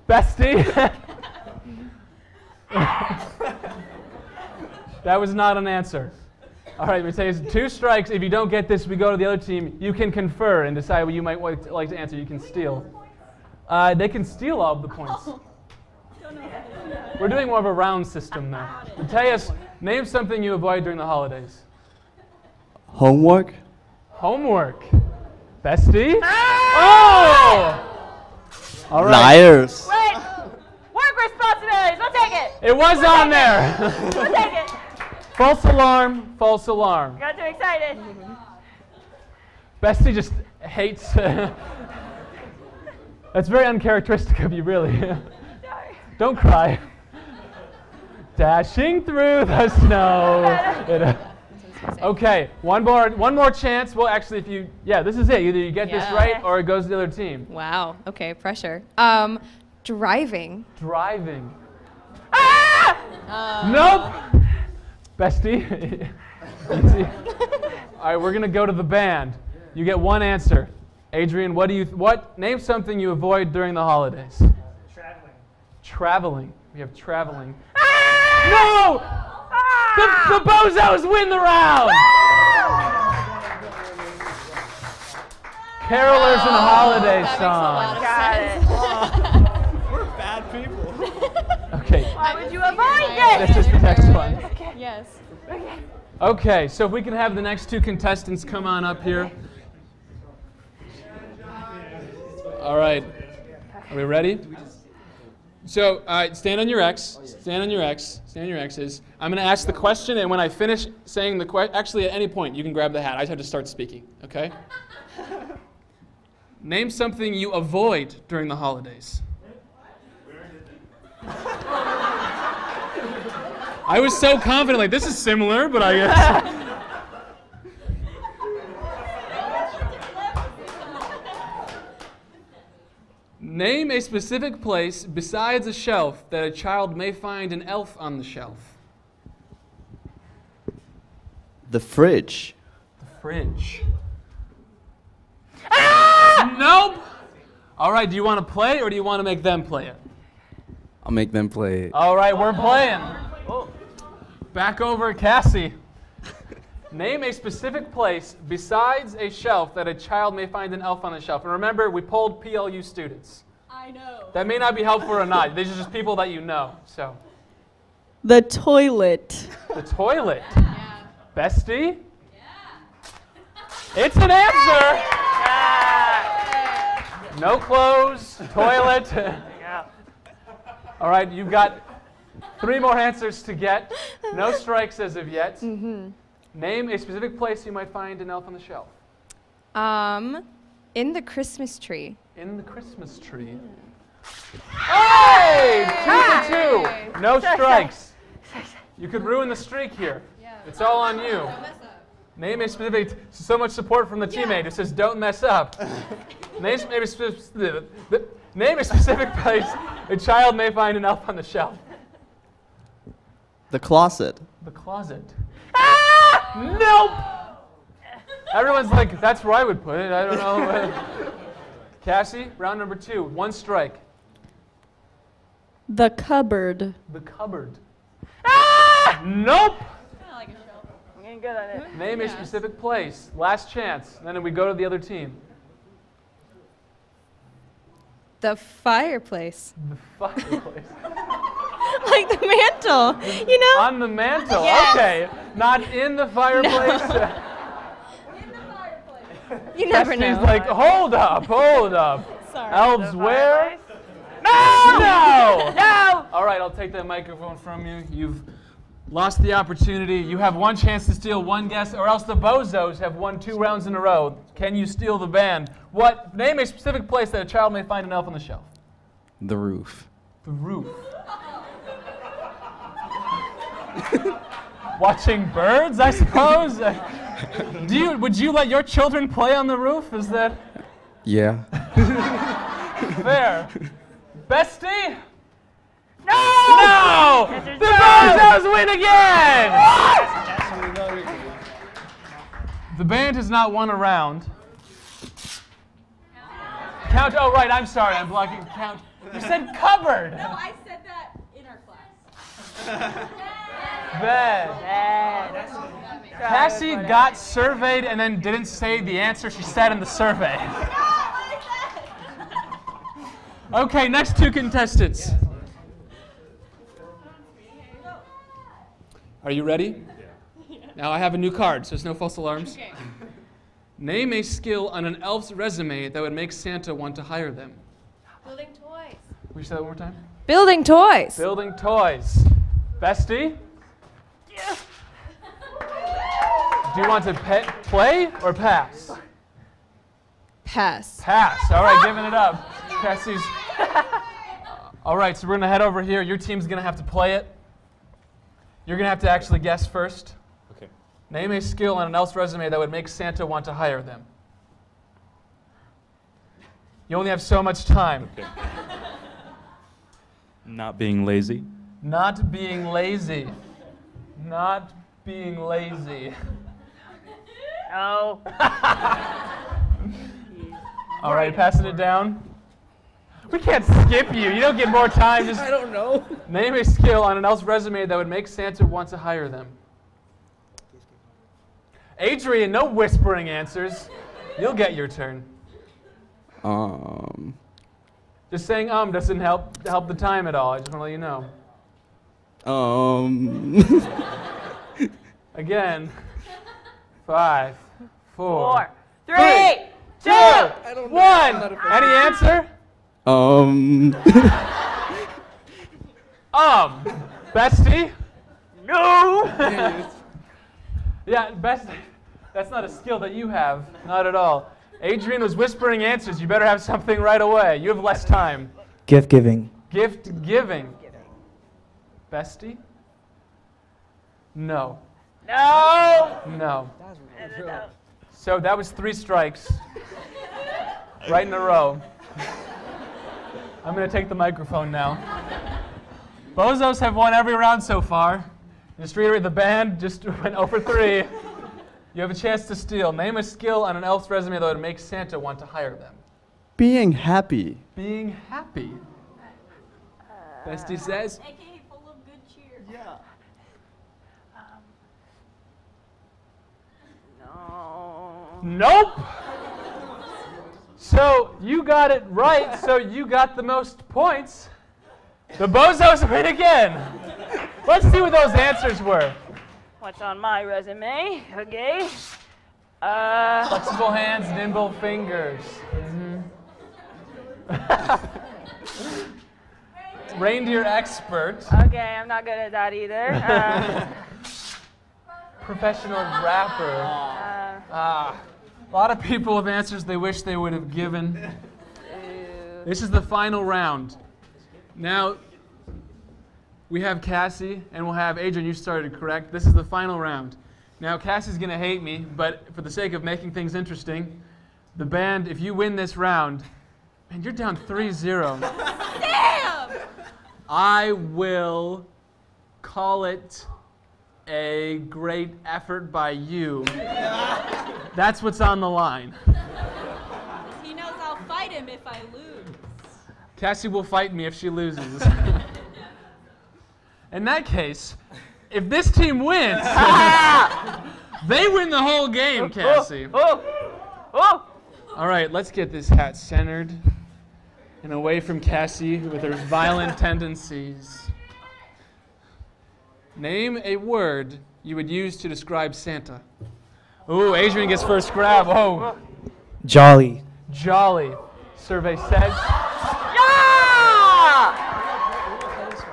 Bestie. That was not an answer. All right, we say it's 2 strikes. If you don't get this, we go to the other team. You can confer and decide what you might like to answer. You can steal. They can steal all of the points. We're doing more of a round system now. Mateus, name something you avoid during the holidays. Homework? Homework. Bestie? Oh! All right. Liars. Wait! Work responsibilities! We'll take it! It was on there. We'll take it! False alarm, false alarm. Got too excited. Bestie just hates. That's very uncharacteristic of you, really. Sorry. Don't cry. Dashing through the snow. Okay, one more chance. Well, actually, if you, this is it. Either you get this right or it goes to the other team. Wow. Okay, pressure. Driving. Driving. Ah! Nope. Bestie. Easy. All right, we're gonna go to the band. You get one answer. Adrian, name something you avoid during the holidays. Traveling. Traveling. We have traveling. No! The Bozos win the round! Carolers and holiday songs. Got it. We're bad people. Okay. Why would you avoid this? This is the next one. Yes. Okay, so if we can have the next 2 contestants come on up here. All right. Are we ready? So, stand on your X. Stand on your X. Stand on your X's. I'm going to ask the question, and when I finish saying the question, actually at any point, you can grab the hat. I just have to start speaking, okay? Name something you avoid during the holidays. I was so confident, like, this is similar, but I guess. Name a specific place besides a shelf that a child may find an elf on the shelf. The fridge. The fridge. Ah! Nope! All right, do you want to play or do you want to make them play it? I'll make them play it. All right, we're playing. Back over, Cassie. Name a specific place besides a shelf that a child may find an elf on the shelf. And remember, we polled PLU students. I know. That may not be helpful or not. These are just people that you know. So, The toilet. the toilet. Yeah. Bestie? Yeah. It's an answer. Yeah. No clothes, toilet. Yeah. All right, you've got 3 more answers to get. No strikes as of yet. Mm-hmm. Name a specific place you might find an elf on the shelf. In the Christmas tree. In the Christmas tree. Hey! 2 for 2. No strikes. You could ruin the streak here. It's all on you. Name a specific. So much support from the teammate who says, "Don't mess up." Name a specific place a child may find an elf on the shelf. The closet. The closet. Nope. Everyone's like, that's where I would put it. I don't know. Cassie, round number 2. 1 strike. The cupboard. The cupboard. Nope. I'm getting good at it. Name a specific place. Last chance. And then we go to the other team. The fireplace. The fireplace. Like the mantle, you know? On the mantle. Yes. Okay. Not in the fireplace. No. You never know. She's like, hold up. Sorry. Elves where? No! No! No! All right, I'll take that microphone from you. You've lost the opportunity. You have 1 chance to steal 1 guess, or else the Bozos have won 2 rounds in a row. Can you steal the band? Name a specific place that a child may find an elf on the shelf. The roof. The roof. Watching birds, I suppose. Would you let your children play on the roof? Is that Yeah. fair? Bestie? No! Answer's The no! Bozos win again! The band has not won a round. Count. Oh, right. I'm sorry. I'm blocking count. You said cupboard. No, I said that in our class. Bed. Cassie Bed. got surveyed and then didn't say the answer she said in the survey. Okay, next two contestants. Are you ready? Now I have a new card, so there's no false alarms. Okay. Name a skill on an elf's resume that would make Santa want to hire them. Building toys. Will you say that one more time? Building toys. Building toys. Bestie? Yeah. Do you want to play or pass? Pass. Pass. All right, giving it up. Cassie's. All right, so we're going to head over here. Your team's going to have to play it. You're going to have to actually guess first. Okay. Name a skill on an elf's resume that would make Santa want to hire them. You only have so much time. Okay. Not being lazy. Not being lazy. Not being lazy. No. All right, passing it down. We can't skip you. You don't get more time. Just I don't know. name a skill on an elf's resume that would make Santa want to hire them. Adrian, no whispering answers. You'll get your turn. Just saying doesn't help the time at all. I just want to let you know. Again. 5, 4, 3, 2, 1. Any answer? Bestie? No. Yeah, Bestie. That's not a skill that you have. Not at all. Adrian was whispering answers. You better have something right away. You have less time. Gift giving. Gift giving. Bestie? No. No. No. So that was 3 strikes. Right in a row. I'm going to take the microphone now. Bozos have won every round so far. Just reiterate, the band just went 0 for 3. You have a chance to steal. Name a skill on an elf's resume that would make Santa want to hire them. Being happy. Being happy. Bestie says. AKA full of good cheer. Yeah. No. Nope. So you got it right, so you got the most points. The Bozos win again. Let's see what those answers were. What's on my resume? Okay. Flexible hands, nimble fingers. Reindeer expert. Okay, I'm not good at that either. Professional rapper. A lot of people have answers they wish they would have given. This is the final round. Now, we have Cassie, and we'll have Adrian. You started correct. This is the final round. Now, Cassie's going to hate me, but for the sake of making things interesting, the band, if you win this round, man, you're down 3-0. Damn! I will call it a great effort by you. That's what's on the line. He knows I'll fight him if I lose. Cassie will fight me if she loses. In that case, if this team wins, they win the whole game, Cassie. All right, let's get this hat centered and away from Cassie with her violent tendencies. Name a word you would use to describe Santa. Ooh, Adrian gets first grab. Oh. Jolly. Jolly. Survey says.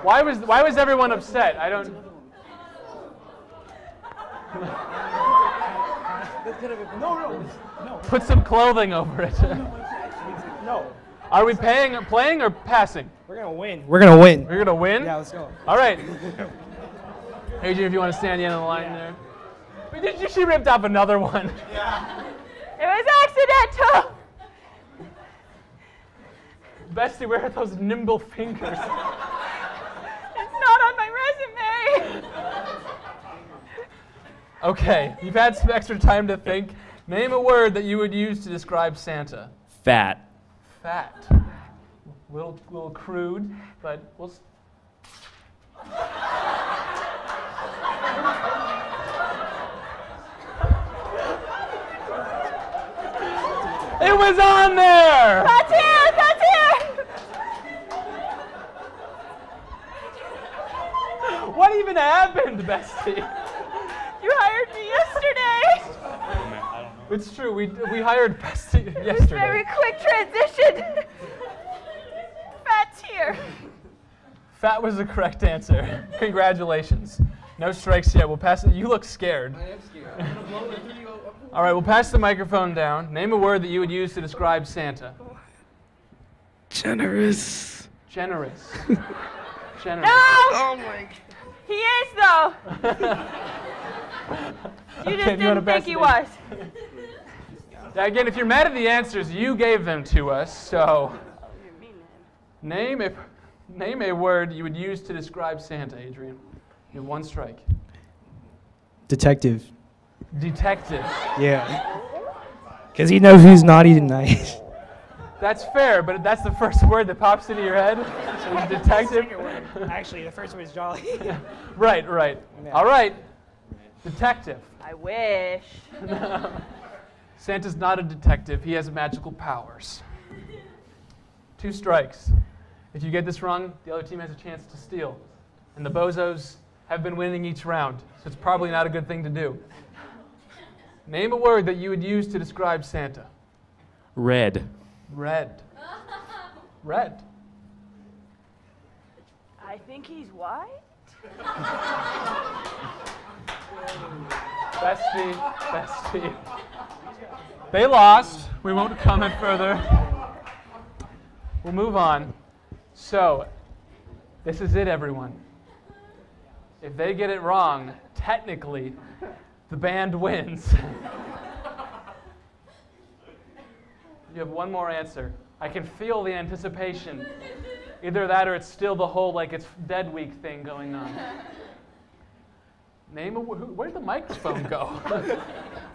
Why was everyone upset? I don't. No. Put some clothing over it. No. Are we playing or passing? We're gonna win. We're gonna win. We're gonna win? Yeah, let's go. All right. Adrian, if you want to stand the end of the line there. But she ripped off another one. Yeah. It was accidental. Bestie, where are those nimble fingers? Okay, you've had some extra time to think. Name a word that you would use to describe Santa. Fat. Fat. Little crude, but we'll. It was on there! That's it! That's it! What even happened, Bestie? You hired me yesterday! It's true, we hired Bestie It was yesterday. very quick transition. Fat's here. Fat was the correct answer. Congratulations. No strikes yet. We'll pass it. You look scared. I am scared. All right, we'll pass the microphone down. Name a word that you would use to describe Santa. Generous. Generous. Generous. No! Oh my. He is, though. You just didn't think he was. Again, if you're mad at the answers, you gave them to us, so name a word you would use to describe Santa, Adrian. You have one strike. Detective. Detective. Yeah. Because he knows who's naughty and nice. That's fair, but that's the first word that pops into your head. Detective. Actually, the first word is jolly. Right. Yeah. All right. Detective. I wish. Santa's not a detective. He has magical powers. 2 strikes. If you get this wrong, the other team has a chance to steal. And the Bozos have been winning each round, so it's probably not a good thing to do. Name a word that you would use to describe Santa. Red. Red. Red. I think he's white. Bestie. They lost. We won't comment further. We'll move on. So, this is it, everyone. If they get it wrong, technically, the band wins. You have one more answer. I can feel the anticipation. Either that or it's still the whole like it's Dead Week thing going on. Name a word. Where'd the microphone go?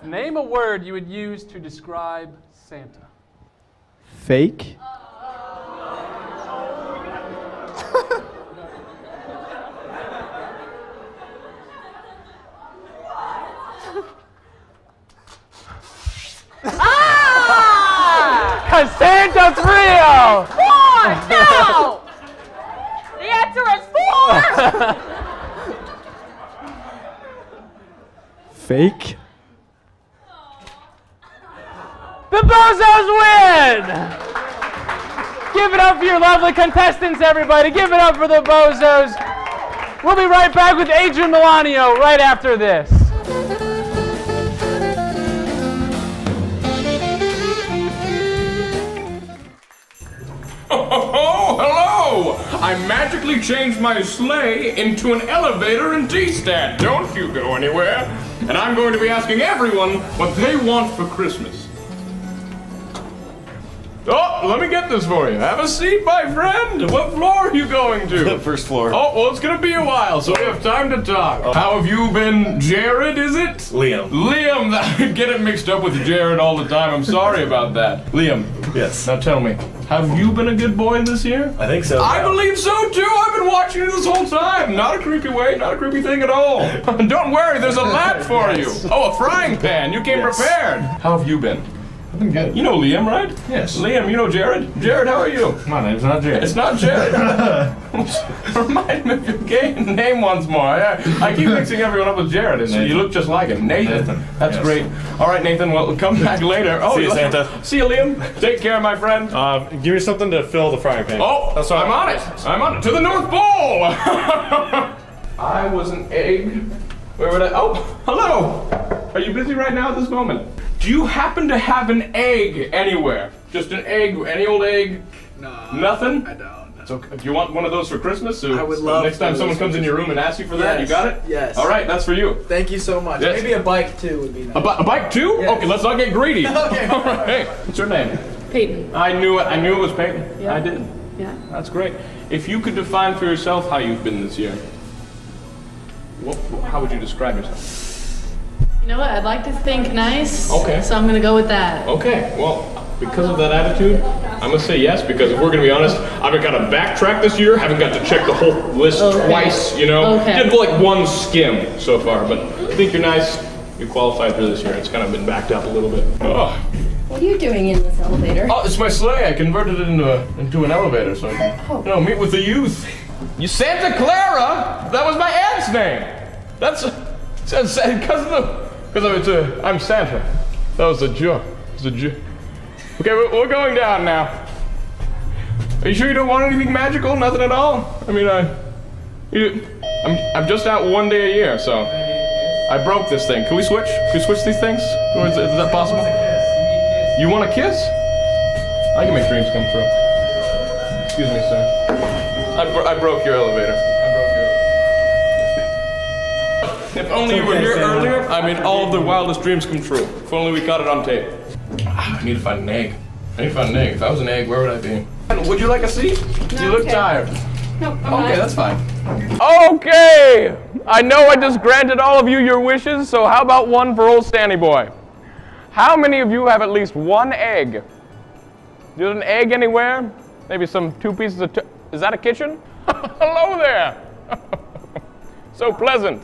Name a word you would use to describe Santa. Fake. Cause Santa's real! 4! No! The answer is 4! Fake. The Bozos win! Give it up for your lovely contestants, everybody. Give it up for the Bozos. We'll be right back with Adrian Milanio right after this. Oh, hello! I magically changed my sleigh into an elevator and tea stand. Don't you go anywhere. And I'm going to be asking everyone what they want for Christmas. Oh, let me get this for you. Have a seat, my friend. What floor are you going to? The first floor. Oh, well, it's going to be a while, so we have time to talk. How have you been, Jared, is it? Liam. Liam, I get it mixed up with Jared all the time. I'm sorry about that. Liam. Yes. Now tell me, have you been a good boy this year? I think so. I believe so too. I've been watching you this whole time. Not a creepy way, not a creepy thing at all. Don't worry, there's a lap for you. Oh, a frying pan. You came prepared. How have you been? I've been good. You know Liam, right? Yes. Liam, you know Jared? Jared, how are you? My name's not Jared. It's not Jared. Remind me of your name once more. I keep mixing everyone up with Jared, and you look just like him. Nathan. That's great. All right, Nathan, well, come back later. Oh, See you, Santa. See you, Liam. Take care, my friend. Give me something to fill the frying pan. Oh, That's what I'm on it. I'm on it. To the North Pole. I was an egg. Where would I? Oh, hello. Are you busy right now at this moment? Do you happen to have an egg anywhere? Just an egg, any old egg? No. Nothing? I don't. It's okay. Do you want one of those for Christmas? I would love Next time those someone for comes in your room and asks you for that, you Yes. got it? Yes. All right, that's for you. Thank you so much. Yes. Maybe a bike too would be nice. A bike too? Yes. Okay, let's not get greedy. Okay. All right. Hey, what's your name? Peyton. I knew it. I knew it was Peyton. Yeah. I did. Yeah. That's great. If you could define for yourself how you've been this year, how would you describe yourself? You know what? I'd like to think nice. Okay. So I'm gonna go with that. Okay, well, because of that attitude, I'm gonna say yes, because if we're gonna be honest, I've got to backtrack this year, haven't got to check the whole list twice, you know? Okay. Did like one skim so far, but I think you're nice. You qualified for this year. It's kind of been backed up a little bit. Oh. What are you doing in this elevator? Oh, it's my sleigh. I converted it into an elevator so I can, meet with the youth. You Santa Clara? That was my aunt's name. That's I'm Santa. That was a joke. It was a joke. Okay, we're going down now. Are you sure you don't want anything magical? Nothing at all? I mean, I'm just out one day a year, so I broke this thing. Can we switch? Can we switch these things? Or is that possible? You want a kiss? I can make dreams come true. Excuse me, sir. I broke your elevator. If only you were here earlier, I made all of the wildest dreams come true. If only we caught it on tape. I need to find an egg. If I was an egg, where would I be? Would you like a seat? No, You look okay. tired. Nope, I'm Okay, fine. that's fine. Okay! I know I just granted all of you your wishes, so how about one for old Stanny Boy? How many of you have at least one egg? Do you have an egg anywhere? Maybe some 2 pieces of is that a kitchen? Hello there! So pleasant.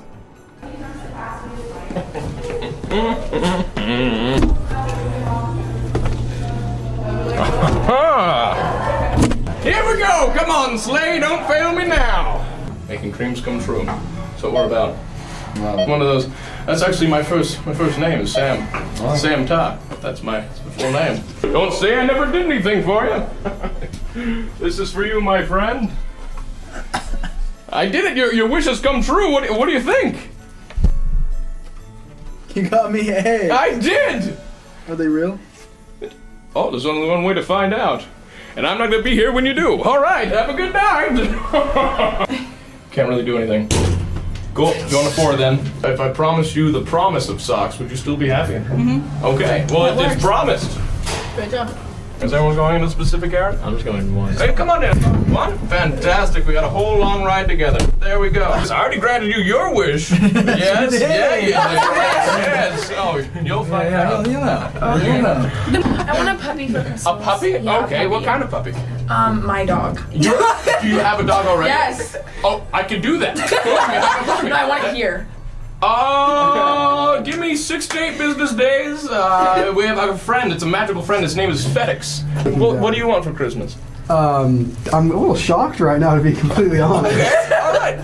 Here we go! Come on, sleigh, don't fail me now! Making dreams come true. That's what we're about. One of those. That's actually my first name is Sam. Sam Todd. That's my full name. Don't say I never did anything for you. This is for you, my friend. I did it. Your wish has come true. What do you think? You got me an egg. I did. Are they real? Oh, there's only one way to find out. And I'm not going to be here when you do. All right, have a good night. Can't really do anything. Cool, go on to 4 then. If I promised you the promise of socks, would you still be happy? Mm-hmm. Okay, well, it's promised. Good job. Is everyone going in a specific area? I'm just going 1. Hey, come on in. 1? Fantastic, we got a whole long ride together. There we go. I already granted you your wish. Yes, yes. Oh, you'll find out. You know. I want a puppy for Christmas. A puppy? Yeah, Okay, what kind of puppy? My dog. Do you have a dog already? Yes. Oh, I can do that. No, I want it here. Give me 6 to 8 business days. We have a friend. It's a magical friend. His name is FedEx. What do you want for Christmas? I'm a little shocked right now, to be completely honest. Okay, all right.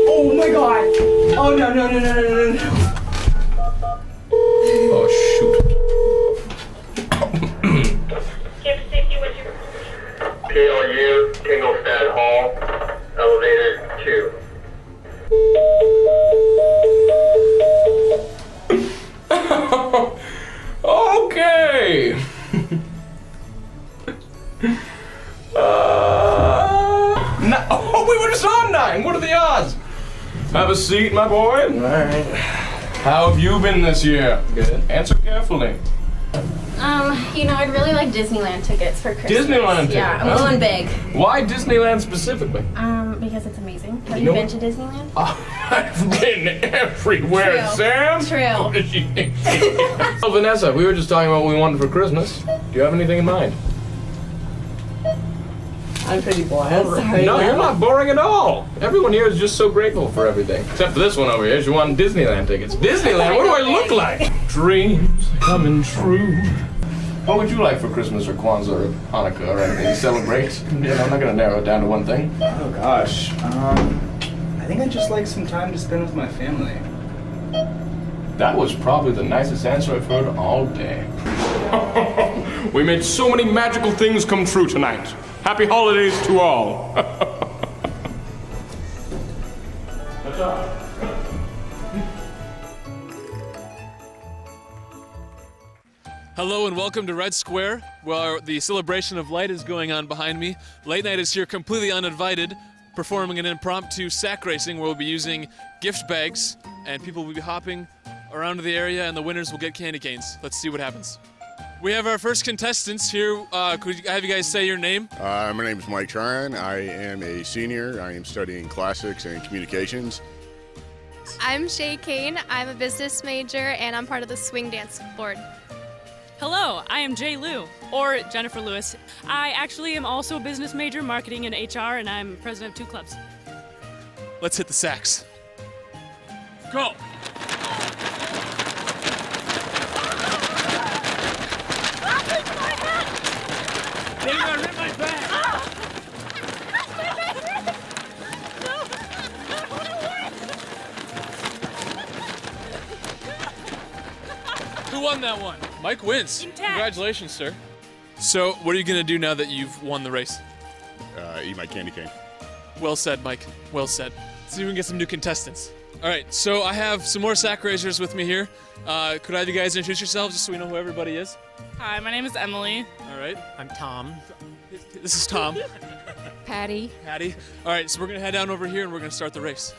Oh my god! Oh no. Oh shoot. KLU, Kinglestad Hall, elevator 2. Okay. Oh, we were just on 9. What are the odds? Have a seat, my boy. All right. How have you been this year? Good. Answer carefully. I'd really like Disneyland tickets for Christmas. Disneyland tickets? Yeah, I'm going big. Why Disneyland specifically? Because it's amazing. Have You you know been to Disneyland? I've been everywhere, True. Sam. True. So, Vanessa, we were just talking about what we wanted for Christmas. Do you have anything in mind? I'm pretty bland. No, you're not boring at all. Everyone here is just so grateful for everything. Except for this one over here. She wanted Disneyland tickets. Disneyland? What do I look like? Dreams coming true. What would you like for Christmas or Kwanzaa or Hanukkah or anything to celebrate? I'm not going to narrow it down to one thing. Oh gosh. I think I'd just like some time to spend with my family. That was probably the nicest answer I've heard all day. We made so many magical things come true tonight. Happy holidays to all. Hello and welcome to Red Square, where the celebration of light is going on behind me. Late Night is here completely uninvited, performing an impromptu sack racing where we'll be using gift bags, and people will be hopping around the area, and the winners will get candy canes. Let's see what happens. We have our first contestants here. Could I have you guys say your name? My name is Mike Tryon. I am a senior. I am studying classics and communications. I'm Shay Kane. I'm a business major, and I'm part of the swing dance board. Hello, I am Jay Liu, or Jennifer Lewis. I actually am also a business major, marketing and HR, and I'm president of 2 clubs. Let's hit the sax. Go! They're gonna rip my back! Who won that one? Mike wins. Congratulations, sir. So, what are you gonna do now that you've won the race? Eat my candy cane. Well said, Mike. Well said. Let's see if we can get some new contestants. All right, so I have some more sack raisers with me here. Could I have you guys introduce yourselves just so we know who everybody is? Hi, my name is Emily. All right. I'm Tom. This is Tom. Patty. Patty. All right, so we're gonna head down over here and we're gonna start the race.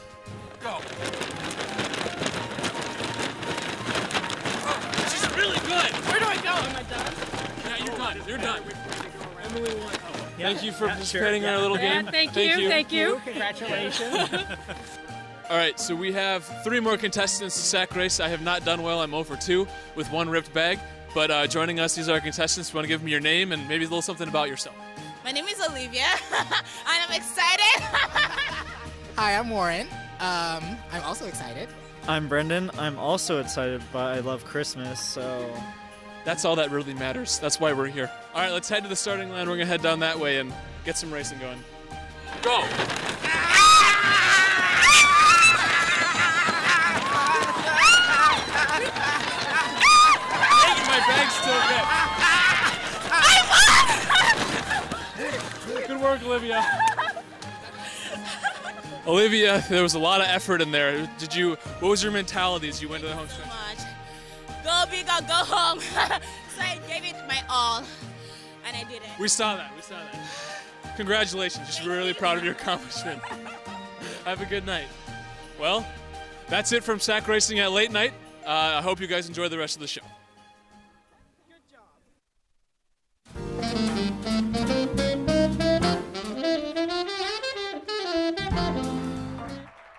Go. Oh, this is really good. Where do I go? Am I done? Yeah, you're done. You're done. Emily won. Oh, thank you for participating in our little game. Thank you. Congratulations. All right, so we have 3 more contestants to sack race. I have not done well. I'm 0 for 2 with 1 ripped bag. But joining us, these are our contestants. You want to give them your name and maybe a little something about yourself? My name is Olivia, and I'm excited. Hi, I'm Warren. I'm also excited. I'm Brendan. I'm also excited, but I love Christmas, so... That's all that really matters. That's why we're here. All right, let's head to the starting line. We're going to head down that way and get some racing going. Go! My bag's still ripped. Good work, Olivia. Olivia, there was a lot of effort in there. What was your mentality as you went to the home stretch? Go big or go home. So I gave it my all, and I did it. We saw that. Congratulations. Just really proud of your accomplishment. Have a good night. Well, that's it from sack racing at late night. I hope you guys enjoy the rest of the show.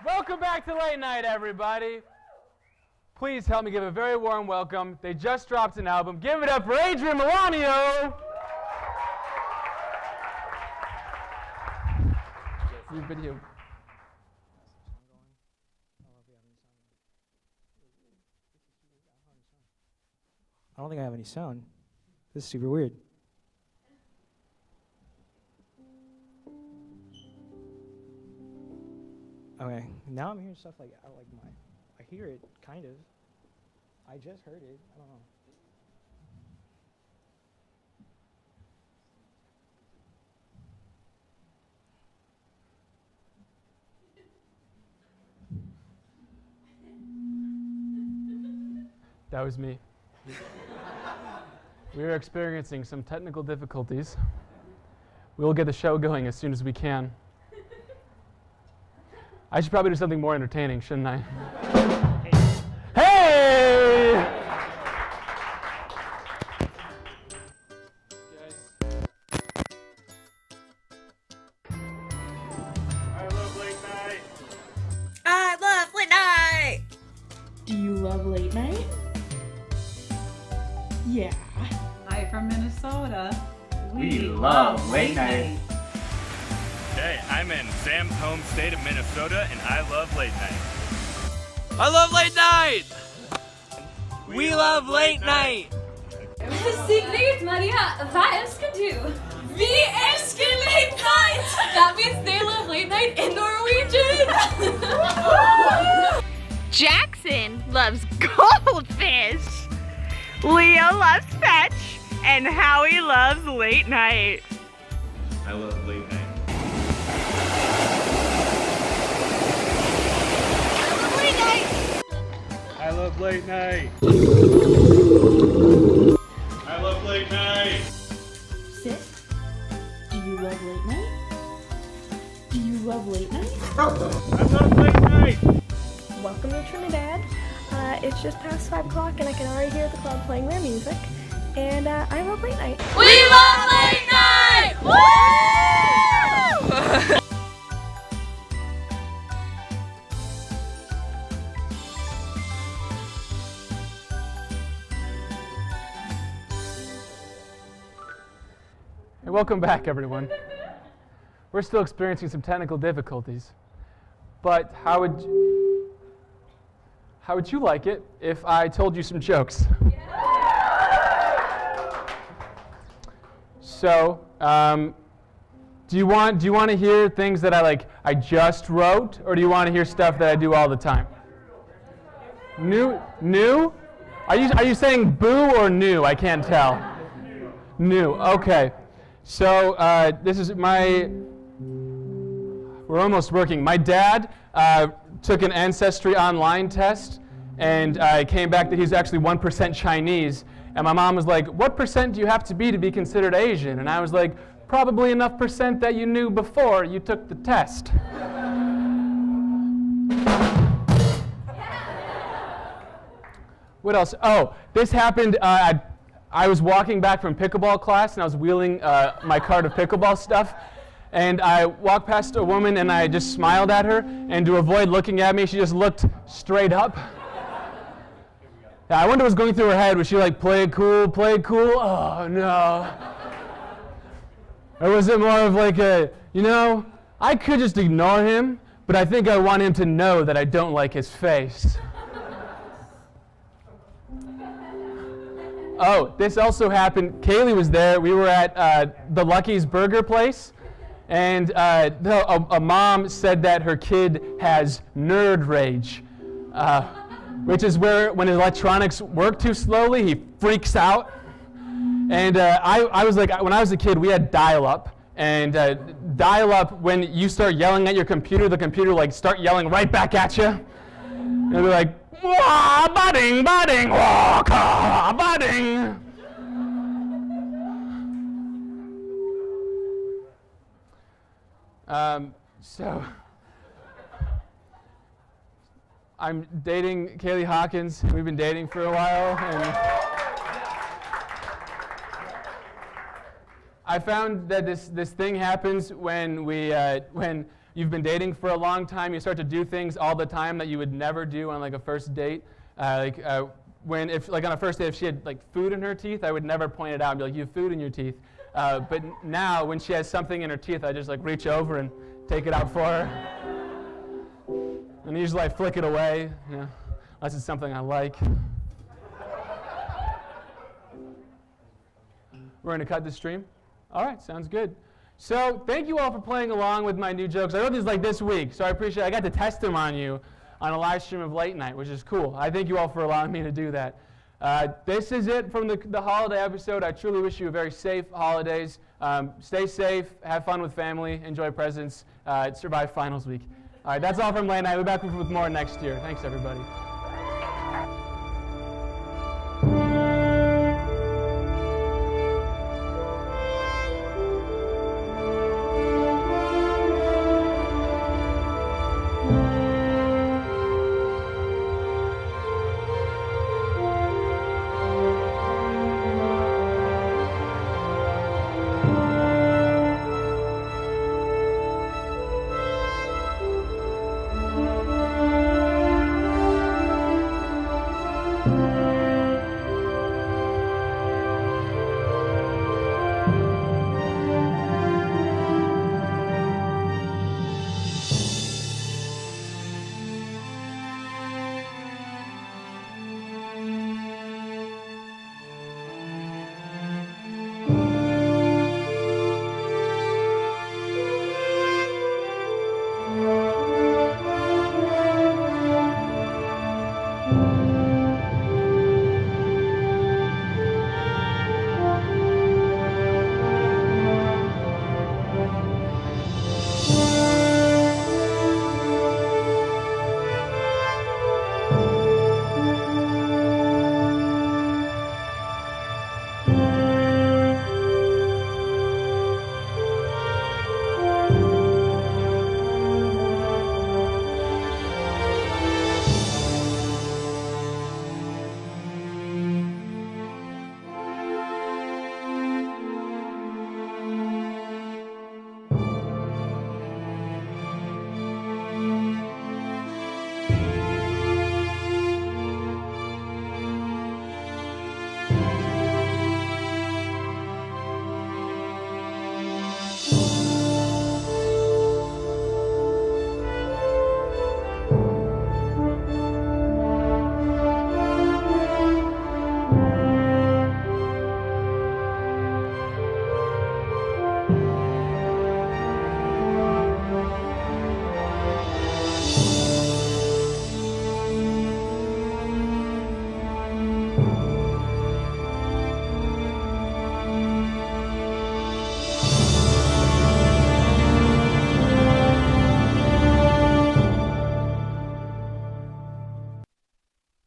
Welcome back to Late Night, everybody. Please help me give a very warm welcome. They just dropped an album. Give it up for Adrian Milanio. Your video. I don't think I have any sound. This is super weird. Okay, now I'm hearing stuff like I hear it, kind of. I just heard it. I don't know. That was me. We are experiencing some technical difficulties. We will get the show going as soon as we can. I should probably do something more entertaining, shouldn't I? Hey! I love late night. I love late night. Do you love late night? Yeah. Hi from Minnesota. We love late night. Hey, I'm in Sam's home state of Minnesota, and I love late night. I love late night! We love late night. Sigrid Maria, vad älskar du? Vi älskar late night! That means they love late night in Norwegian! Jackson loves goldfish. Leo loves fetch. And Howie loves late night. I love late night. I love late night. I love late night. Sis, do you love late night? Do you love late night? I love late night. Welcome to Trinidad. It's just past 5 o'clock and I can already hear the club playing their music. and I love late night. We love late night! Woo! Hey, welcome back, everyone. We're still experiencing some technical difficulties, but how would you like it if I told you some jokes? So, do you want to hear things that I just wrote, or do you want to hear stuff that I do all the time? New? Are you saying boo or new? I can't tell. New. Okay. So this is we're almost working. My dad took an Ancestry online test, and came back that he's actually 1% Chinese. And my mom was like, what percent do you have to be considered Asian? And I was like, probably enough percent that you knew before you took the test. What else? Oh, this happened, I was walking back from pickleball class, and I was wheeling my cart of pickleball stuff. And I walked past a woman, and I just smiled at her. And to avoid looking at me, she just looked straight up. Yeah, I wonder what was going through her head. Was she like, play it cool, play it cool? Oh, no. Or was it more of like a, I could just ignore him, but I think I want him to know that I don't like his face. Oh, this also happened. Kaylee was there. We were at the Lucky's Burger place, and a mom said that her kid has nerd rage, which is where when electronics work too slowly, he freaks out. And I was like, when I was a kid, we had dial-up. And dial-up, when you start yelling at your computer, the computer will start yelling right back at you. And they're like, wah, budding, budding, wah, ka, budding. So I'm dating Kaylee Hawkins. We've been dating for a while, and I found that this thing happens when when you've been dating for a long time. You start to do things all the time that you would never do on a first date. On a first date, if she had food in her teeth, I would never point it out and be like, you have food in your teeth. But now, when she has something in her teeth, I just reach over and take it out for her. And usually I flick it away, unless it's something I like. We're going to cut the stream? All right, sounds good. So thank you all for playing along with my new jokes. I wrote these this week, so I appreciate it. I got to test them on you on a live stream of Late Night, which is cool. I thank you all for allowing me to do that. This is it from the holiday episode. I truly wish you a very safe holidays. Stay safe, have fun with family, enjoy presents, survive finals week. All right, that's all from Late Night. We'll be back with more next year. Thanks, everybody.